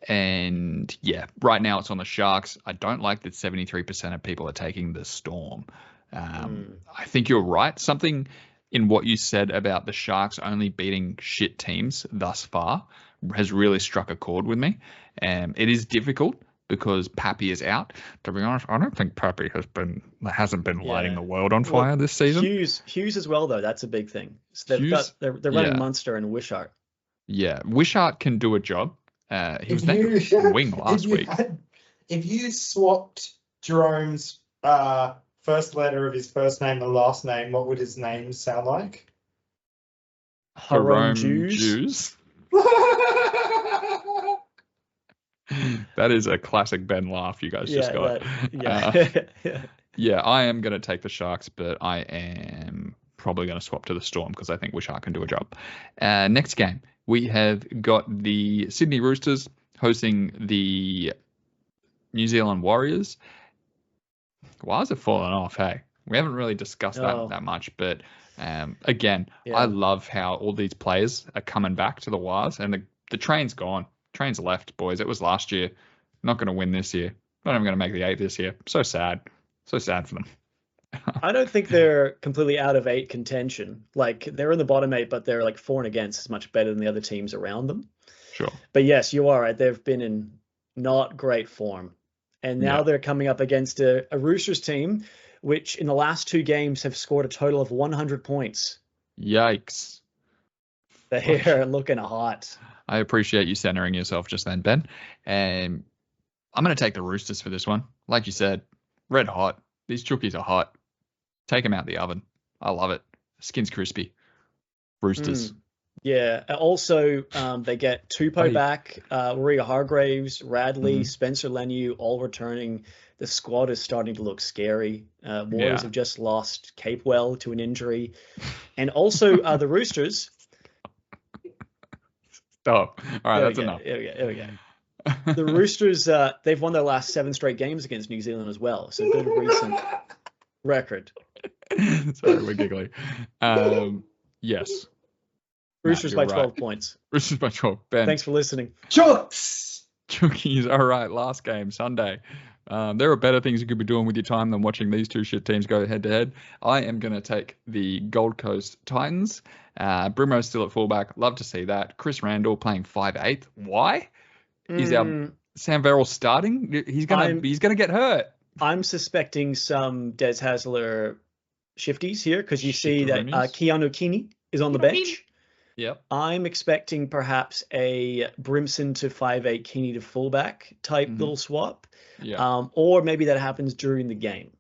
And yeah, right now it's on the Sharks. I don't like that 73% of people are taking the Storm. I think you're right. Something in what you said about the Sharks only beating shit teams thus far has really struck a chord with me. It is difficult because Pappy is out. To be honest, I don't think Pappy hasn't been lighting the world on fire this season. Hughes as well, though. That's a big thing. So they're running Munster and Wishart. Yeah, Wishart can do a job. He was named wing last week. If you swapped Jerome's first letter of his first name and last name, what would his name sound like? Jerome Jews. That is a classic Ben laugh you guys just got. I am going to take the Sharks, but I am probably going to swap to the Storm because I think Wishart can do a job. Next game, we have got the Sydney Roosters hosting the New Zealand Warriors. Why is it falling off? Hey, we haven't really discussed that much, but again, I love how all these players are coming back to the Wires, and the train's gone. Train's left, boys. It was last year. Not going to win this year. Not even going to make the 8 this year. So sad. So sad for them. I don't think they're completely out of 8 contention. Like, they're in the bottom 8, but they're like 4 and against is much better than the other teams around them. Sure. But yes, you are right. They've been in not great form. And now they're coming up against a Roosters team, which in the last 2 games have scored a total of 100 points. Yikes. They're looking hot. I appreciate you centering yourself just then, Ben. And I'm going to take the Roosters for this one. Like you said, red hot. These chookies are hot. Take them out the oven. I love it. Skin's crispy. Roosters. Yeah. Also, they get Tupou back, Warrior Hargraves, Radley, Spencer Leniu, all returning. The squad is starting to look scary. Warriors have just lost Capewell to an injury. And also the Roosters. Stop. All right, that's enough. Here we go. The Roosters, they've won their last 7 straight games against New Zealand as well. So good recent record. Sorry, we're giggling. Yes. Roosters by 12 points. Roosters by 12. Ben. Thanks for listening. Chookies. All right, last game, Sunday. There are better things you could be doing with your time than watching these 2 shit teams go head-to-head. I am going to take the Gold Coast Titans. Brimo's still at fullback. Love to see that. Chris Randall playing 5'8". Why? Is our Sam Verrill starting? He's gonna get hurt. I'm suspecting some Des Hasler shifties here because you see that Keanu Kini is on the bench. Yep. I'm expecting perhaps a Brimson to 5'8", Kini to fullback type little swap. Yeah. Or maybe that happens during the game.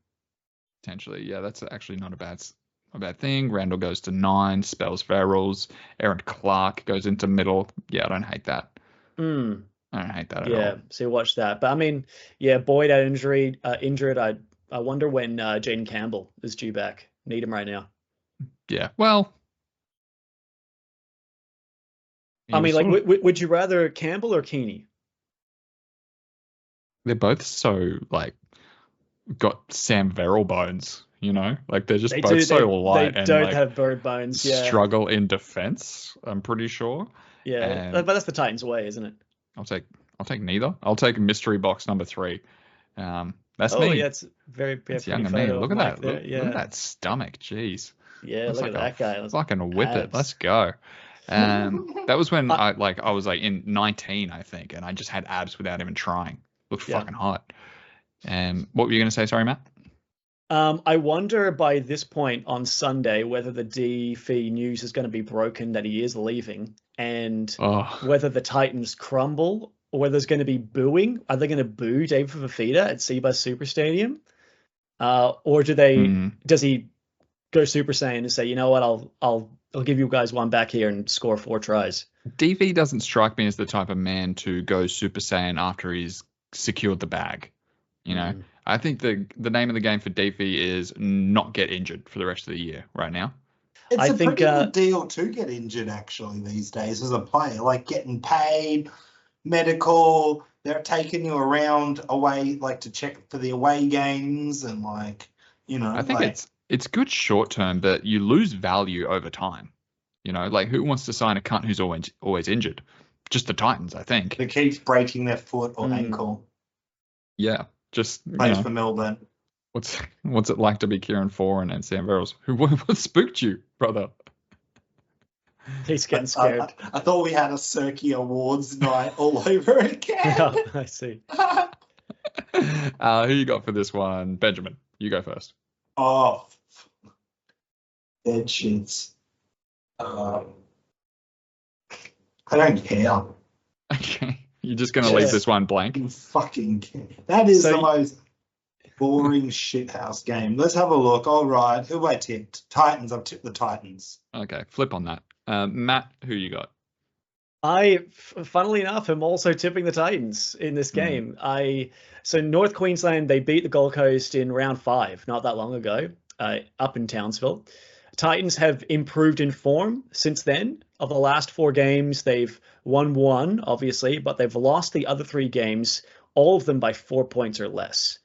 Potentially, yeah. That's actually not a bad thing. Randall goes to 9, spells Verrills. Aaron Clark goes into middle. Yeah, I don't hate that. I don't hate that at all. Yeah, so watch that. But I mean, yeah, Boyd out injured. I wonder when Jaden Campbell is due back. Need him right now. Yeah. Well, I mean, like, would you rather Campbell or Keeney? they're both so like got Sam Verrill bones, you know, like they're just They both do. so They light and don't like have bird bones. Yeah. struggle in defense. I'm pretty sure. Yeah. And But that's the Titans' way, isn't it? I'll take neither. I'll take mystery box number 3. That's Oh, me. yeah. It's very That's pretty young and me. photo Look of at Mike that. there. Look at Yeah. that stomach. Jeez. Yeah. Looks Look like at that guy. fucking whip it. Abs. Let's go. That was when Uh, I was like in 19, I think, and I just had abs without even trying. Looked Yeah. fucking hot. What were you gonna say? Sorry, Matt. I wonder by this point on Sunday whether the D-Fee news is going to be broken that he is leaving, and Oh, whether the Titans crumble or whether there's going to be booing. Are they going to boo David Fifita at Seabus Super Stadium? Or does he go Super Saiyan and say, you know what, I'll give you guys one back here and score 4 tries? DV doesn't strike me as the type of man to go Super Saiyan after he's secured the bag. You know, I think the name of the game for DV is not get injured for the rest of the year right now. It's a pretty good deal to get injured actually these days as a player, like getting paid, medical, they're taking you around away, like to check for the away games and like, you know. I think it's good short term, but you lose value over time. You know, like who wants to sign a cunt who's always injured? Just the Titans, I think. That keeps breaking their foot or ankle. Yeah, just plays for Melbourne. What's it like to be Kieran Foran and Sam Verrills? What spooked you, brother? He's getting scared. I thought we had a Cirque Awards night all over again. Yeah, I see. Who you got for this one? Benjamin, you go first. Oh, bed shits. I don't care. Okay. You're just going to leave this one blank? You fucking care. That is the most boring shithouse game. Let's have a look. All right. Who I tipped? Titans. I've tipped the Titans. Okay. Flip on that. Matt, who you got? Funnily enough, am also tipping the Titans in this game. So North Queensland, they beat the Gold Coast in round 5 not that long ago, up in Townsville. Titans have improved in form since then. Of the last 4 games, they've won 1, obviously, but they've lost the other 3 games, all of them by 4 points or less.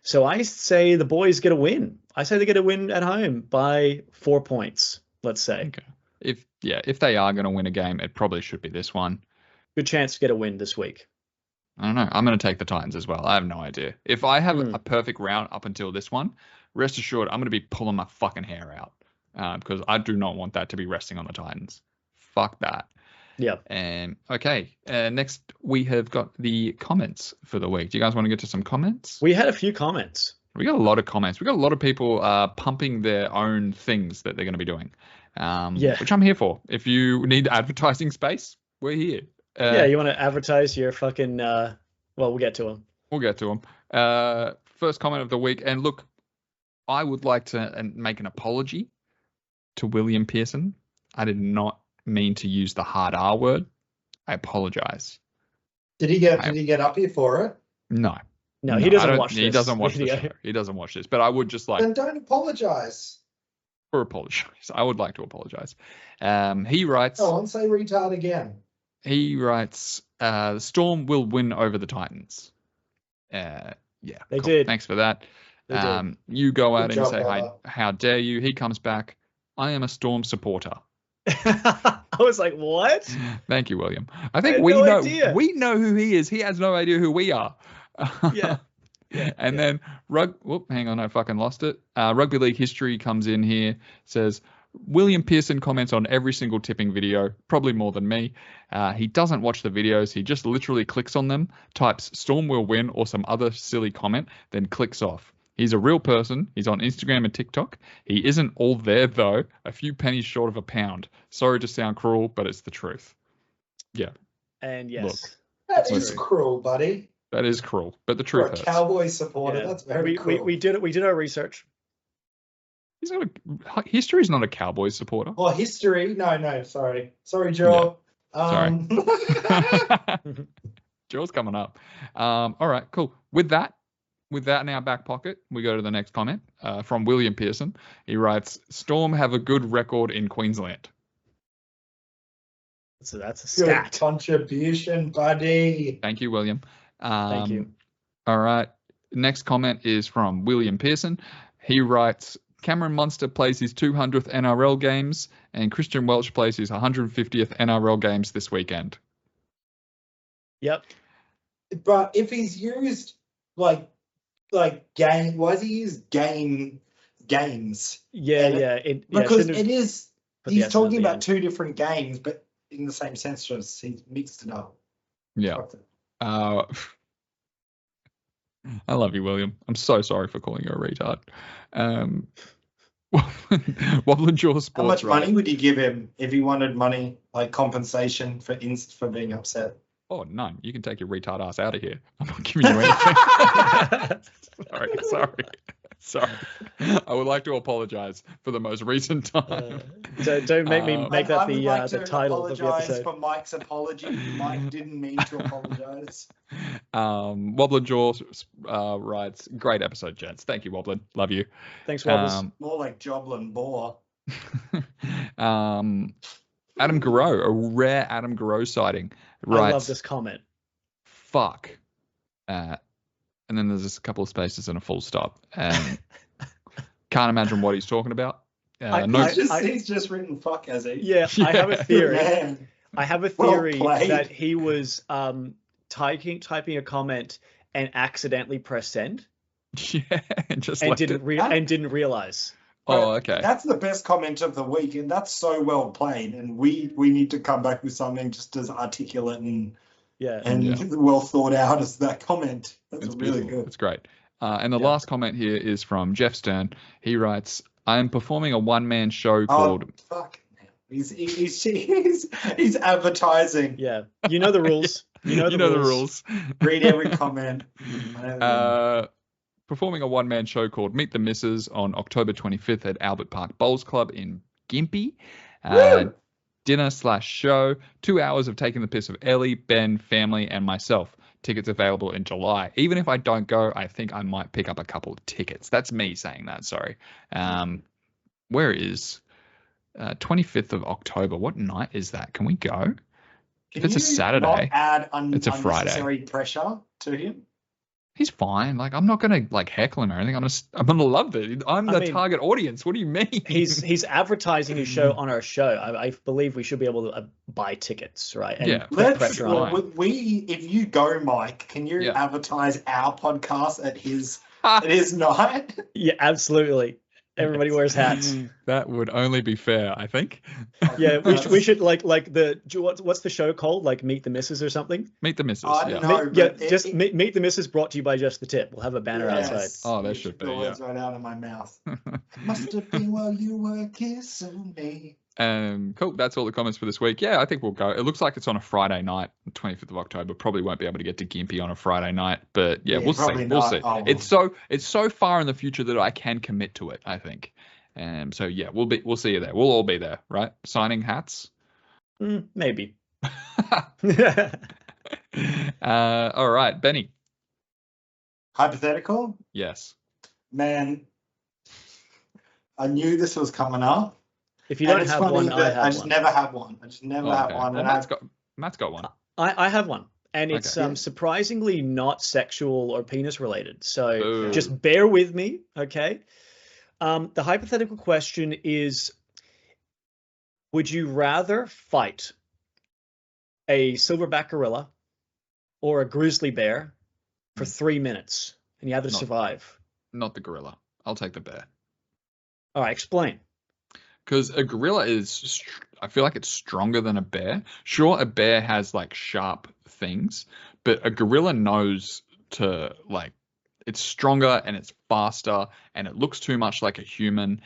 So I say the boys get a win. I say they get a win at home by 4 points, let's say. Okay. If they are going to win a game, it probably should be this one. Good chance to get a win this week. I don't know. I'm going to take the Titans as well. I have no idea. If I have a perfect round up until this one, rest assured, I'm going to be pulling my fucking hair out because I do not want that to be resting on the Titans. Fuck that. Yeah. Okay. Next, we have got the comments for the week. Do you guys want to get to some comments? We had a few comments. We got a lot of comments. We got a lot of people pumping their own things that they're going to be doing. Which I'm here for. If you need advertising space, we're here. You want to advertise your fucking we'll get to them. We'll get to them. First comment of the week, and look, I would like to make an apology to William Pearson. I did not mean to use the hard R word. I apologize. Did he get up here for it? No, he doesn't watch this. He doesn't watch the show. He doesn't watch this. But I would just like. Then don't apologize. Or apologize. I would like to apologize. He writes. Oh, and say retard again. He writes, the Storm will win over the Titans. Yeah. They did. Thanks for that. You go out and say, how dare you? He comes back. I am a Storm supporter. I was like, what? Thank you, William. I think we know who he is. He has no idea who we are. Yeah. Then hang on, I fucking lost it. Rugby League History comes in here, says William Pearson comments on every single tipping video, probably more than me. He doesn't watch the videos. He just literally clicks on them, types Storm will win or some other silly comment, then clicks off. He's a real person. He's on Instagram and TikTok. He isn't all there, though. A few pennies short of a pound. Sorry to sound cruel, but it's the truth. Yeah. And yes. Look, that is cruel, buddy. That is cruel, but the truth. For a Cowboys supporter, that's very cruel. We did our research. History's not a Cowboys supporter. Well, history. No. Sorry, Joe. Yeah. Sorry. Joe's coming up. All right, cool. With that, with that in our back pocket, we go to the next comment from William Pearson. He writes, Storm have a good record in Queensland. So that's a Good stat. contribution, buddy. Thank you, William. Thank you. All right. Next comment is from William Pearson. He writes, Cameron Munster plays his 200th NRL games and Christian Welch plays his 150th NRL games this weekend. Yep. But if he's used like game, why does he use games? Yeah. Because it is, put the he's S talking at the about end. two different games, but in the same sense, just he's mixed it up. Yeah. I love you, William. I'm so sorry for calling you a retard. Wobbling Jaw Sports. How much money would you give him if he wanted money, like compensation for being upset? Oh, none. You can take your retard ass out of here. I'm not giving you anything. Sorry. I would like to apologize for the most recent time. Don't make me make that the title of the apologize episode. for Mike's apology. Mike didn't mean to apologize. Wobbling Jaw writes, great episode, gents. Thank you, Wobbling. Love you. Thanks, Wobbles. More like Joblin Boar. Adam Garreau, a rare Adam Garreau sighting, writes, I love this comment. Fuck. And then there's just a couple of spaces and a full stop. Can't imagine what he's talking about. He's just written fuck as he. Yeah, I have a theory. Man. I have a Well theory played. that he was typing a comment and accidentally pressed send Yeah, and just and left didn't it. didn't realize. Oh, okay. That's the best comment of the week, and that's so well played. And we need to come back with something just as articulate and well thought out as that comment. That's It's really beautiful. good. It's great. And the last comment here is from Jeff Stern. He writes, I am performing a one-man show called... Fuck. He's advertising. Yeah, you know the rules. You know the rules. Read every comment. Performing a one-man show called Meet the Misses on October 25th at Albert Park Bowls Club in Gympie. Dinner/show, 2 hours of taking the piss of Ellie, Ben, family, and myself. Tickets available in July. Even if I don't go, I think I might pick up a couple of tickets. That's me saying that, sorry. Where is 25th of October? What night is that? Can we go? If it's a Saturday, not add it's a Friday. Unnecessary pressure to him. He's fine. Like, I'm not gonna like heckle him or anything. I'm gonna love it. I'm the target audience. What do you mean? He's advertising his show on our show. I believe we should be able to buy tickets, right? And Yeah. put pressure on. If you go, Mike, can you advertise our podcast at his night? Yeah, absolutely. Everybody wears hats. That would only be fair, I think. Yeah, we should like what's the show called? Like Meet the Misses or something? Meet the Misses. I don't know. Meet the Misses brought to you by Just the Tip. We'll have a banner outside. Oh, that should be. The words right out of my mouth. Must have been while you were kissing me. Cool. That's all the comments for this week. Yeah, I think we'll go. It looks like it's on a Friday night, 25th of October. Probably won't be able to get to Gympie on a Friday night, but we'll see. We'll see. Oh. It's so far in the future that I can commit to it, I think. So yeah, we'll see you there. We'll all be there, right? Signing hats. Maybe. All right, Benny. Hypothetical? Yes. Man, I knew this was coming up. If you don't have one, I have one. I just never have one. Well, Matt's got one. I have one. And it's surprisingly not sexual or penis related. So just bear with me, okay? The hypothetical question is, would you rather fight a silverback gorilla or a grizzly bear for 3 minutes? And you have to survive. Not the gorilla. I'll take the bear. All right, explain. Because a gorilla I feel like it's stronger than a bear. Sure, a bear has like sharp things, but a gorilla knows to like, it's stronger and it's faster and it looks too much like a human.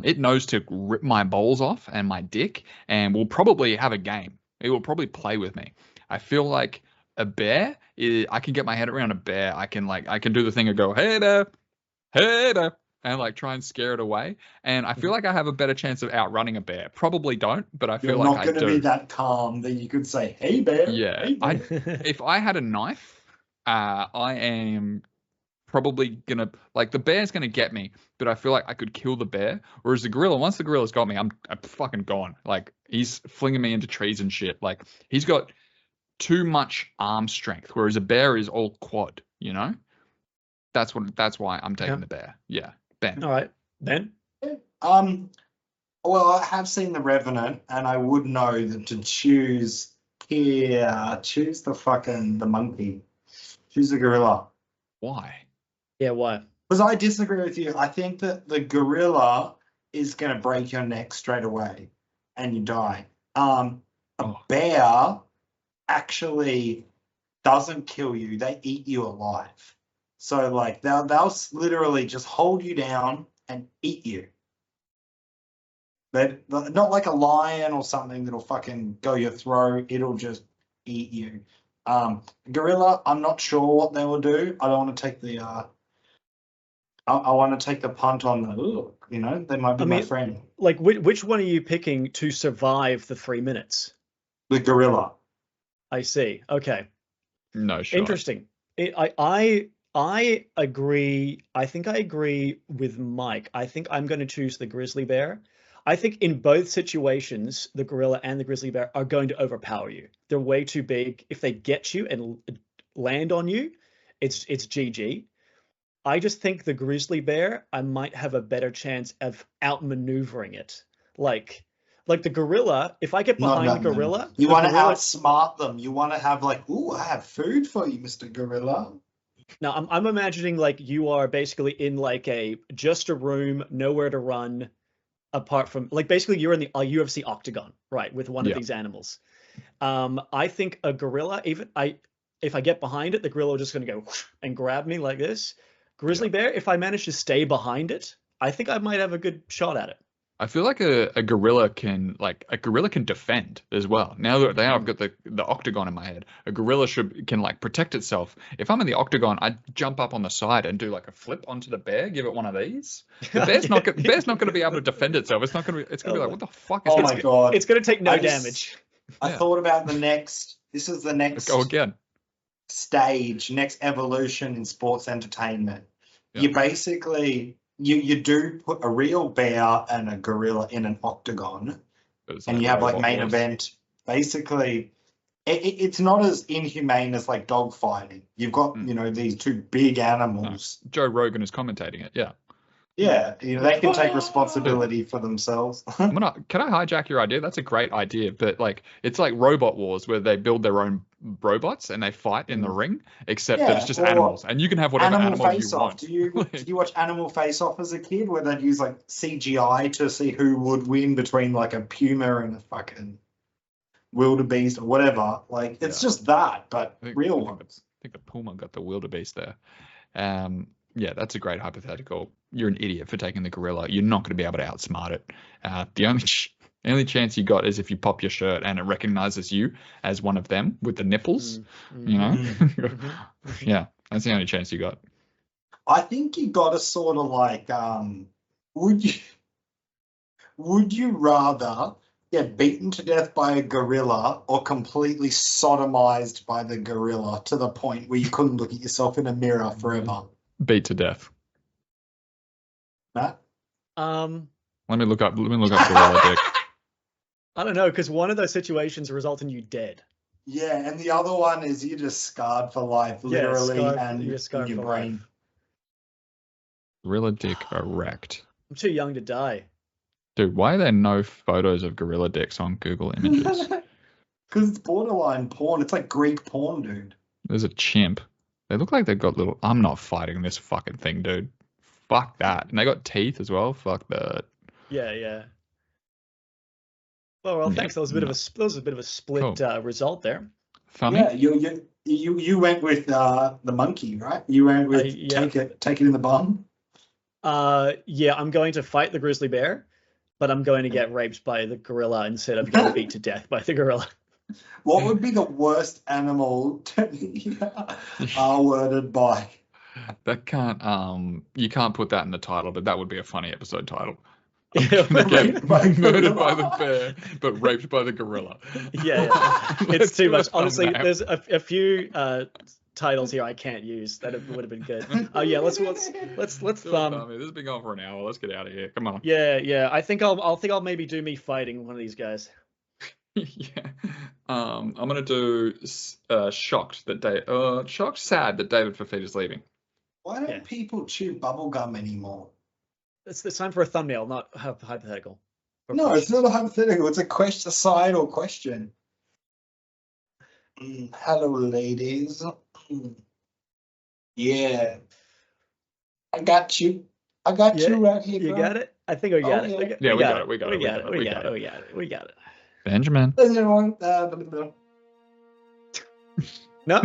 It knows to rip my balls off and my dick and will probably have a game. It will probably play with me. I feel like a bear, I can get my head around a bear. I can do the thing and go, hey there, and like try and scare it away. And I feel like I have a better chance of outrunning a bear. Probably don't, but I feel like I do. You're not going to be that calm that you could say, hey bear. Yeah. Hey, bear. If I had a knife, I am probably gonna like the bear's gonna get me, but I feel like I could kill the bear. Whereas the gorilla, once the gorilla's got me, I'm fucking gone. Like he's flinging me into trees and shit. Like he's got too much arm strength, whereas a bear is all quad. You know, that's why I'm taking the bear. Yeah, Ben. All right, Ben. Well, I have seen The Revenant, and I would know that to choose the monkey, choose the gorilla. Why? Yeah, why? Because I disagree with you. I think that the gorilla is going to break your neck straight away, and you die. A bear actually doesn't kill you; they eat you alive. So, like, they'll literally just hold you down and eat you. But not like a lion or something that'll fucking go your throat. It'll just eat you. Gorilla, I'm not sure what they will do. I don't want to take the. I want to take the punt on the. They might be my friend. Like, which one are you picking to survive the 3 minutes? The gorilla. I see. Okay. No shot. Interesting. I agree. I think I agree with Mike. I think I'm going to choose the grizzly bear. I think in both situations, the gorilla and the grizzly bear are going to overpower you. They're way too big. If they get you and land on you, it's GG. I just think the grizzly bear, I might have a better chance of outmaneuvering it. Like the gorilla, if I get behind the gorilla... You want to outsmart them. You want to have like, ooh, I have food for you, Mr. Gorilla. Now, I'm imagining like you are basically in like just a room, nowhere to run, apart from like basically you're in the UFC octagon, right, with one of these animals. I think a gorilla, if I get behind it, the gorilla is just going to go and grab me like this. Grizzly bear, if I manage to stay behind it, I think I might have a good shot at it. I feel like a gorilla can defend as well. Now that I've got the octagon in my head, a gorilla can like protect itself. If I'm in the octagon, I'd jump up on the side and do like a flip onto the bear, give it one of these. The bear's not going to be able to defend itself. It's going to be like, what the fuck is this? Oh my god! It's going to take no damage. I thought about this is the next. Let's go again. Stage, next evolution in sports entertainment. Yeah. You basically. You do put a real bear and a gorilla in an octagon, and you have like main event. Basically, it's not as inhumane as like dog fighting. You've got these two big animals. No. Joe Rogan is commentating it. Yeah. Yeah, they can take responsibility for themselves. Can I hijack your idea? That's a great idea, but like it's like Robot Wars where they build their own robots and they fight in the ring, except that it's just animals, and you can have whatever animals you want. Do you watch Animal Face Off as a kid, where they'd use like CGI to see who would win between like a puma and a fucking wildebeest or whatever? Like it's just that, but real ones. I think the puma got the wildebeest there. Yeah, that's a great hypothetical. You're an idiot for taking the gorilla. You're not going to be able to outsmart it. The only chance you got is if you pop your shirt and it recognizes you as one of them with the nipples. Yeah, that's the only chance you got. I think you got to sort of like, would you rather get beaten to death by a gorilla or completely sodomized by the gorilla to the point where you couldn't look at yourself in a mirror forever? Beat to death. Matt? Let me look up gorilla dick. I don't know, because one of those situations result in you dead. Yeah, and the other one is you're just scarred for life, literally, and you're scarred in your for brain. life. Gorilla dick erect. I'm too young to die. Dude, why are there no photos of gorilla dicks on Google Images? Because it's borderline porn. It's like Greek porn, dude. There's a chimp. They look like they've got little... I'm not fighting this fucking thing, dude. Fuck that. And they got teeth as well. Fuck that. Yeah. Well, thanks. That was a bit of a split Cool. result there. Funny. Yeah, you went with the monkey, right? You went with take it in the bum. Yeah, I'm going to fight the grizzly bear, but I'm going to get raped by the gorilla instead of getting beat to death by the gorilla. What would be the worst animal to be R-worded by? That can't you can't put that in the title, but that would be a funny episode title. Raped by Murdered by the bear, but raped by the gorilla. Yeah. It's too much. Honestly, there's a few titles here I can't use. That would have been good. Oh yeah, let's Do it, thumb. Tommy. This has been going for an hour. Let's get out of here. Come on. Yeah. I think I'll maybe do me fighting one of these guys. Yeah. I'm gonna do shocked sad that David Fifita's leaving. Why don't people chew bubblegum anymore? It's time for a thumbnail, not hypothetical. No, it's not a hypothetical. It's a societal question. Hello, ladies. Yeah. I got you. I got you right here, bro. You got it? I think we got it. Yeah, we got it. We got it. Benjamin. No.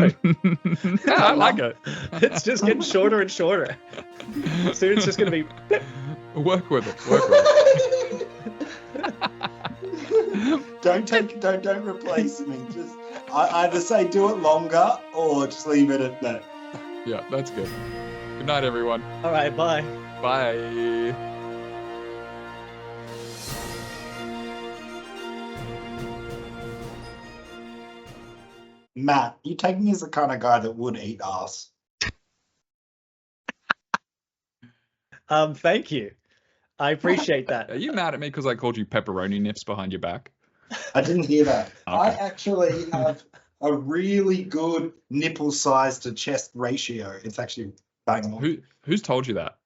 I like it. It's just getting shorter and shorter. Soon it's just going to be... Work with it. Don't replace me. Just I either say do it longer or just leave it at that. Yeah, that's good. Good night, everyone. All right, bye. Bye. Matt, you take me as the kind of guy that would eat ass. Thank you. I appreciate that. Are you mad at me because I called you pepperoni nips behind your back? I didn't hear that. Okay. I actually have a really good nipple size to chest ratio. It's actually bang on. Who's told you that?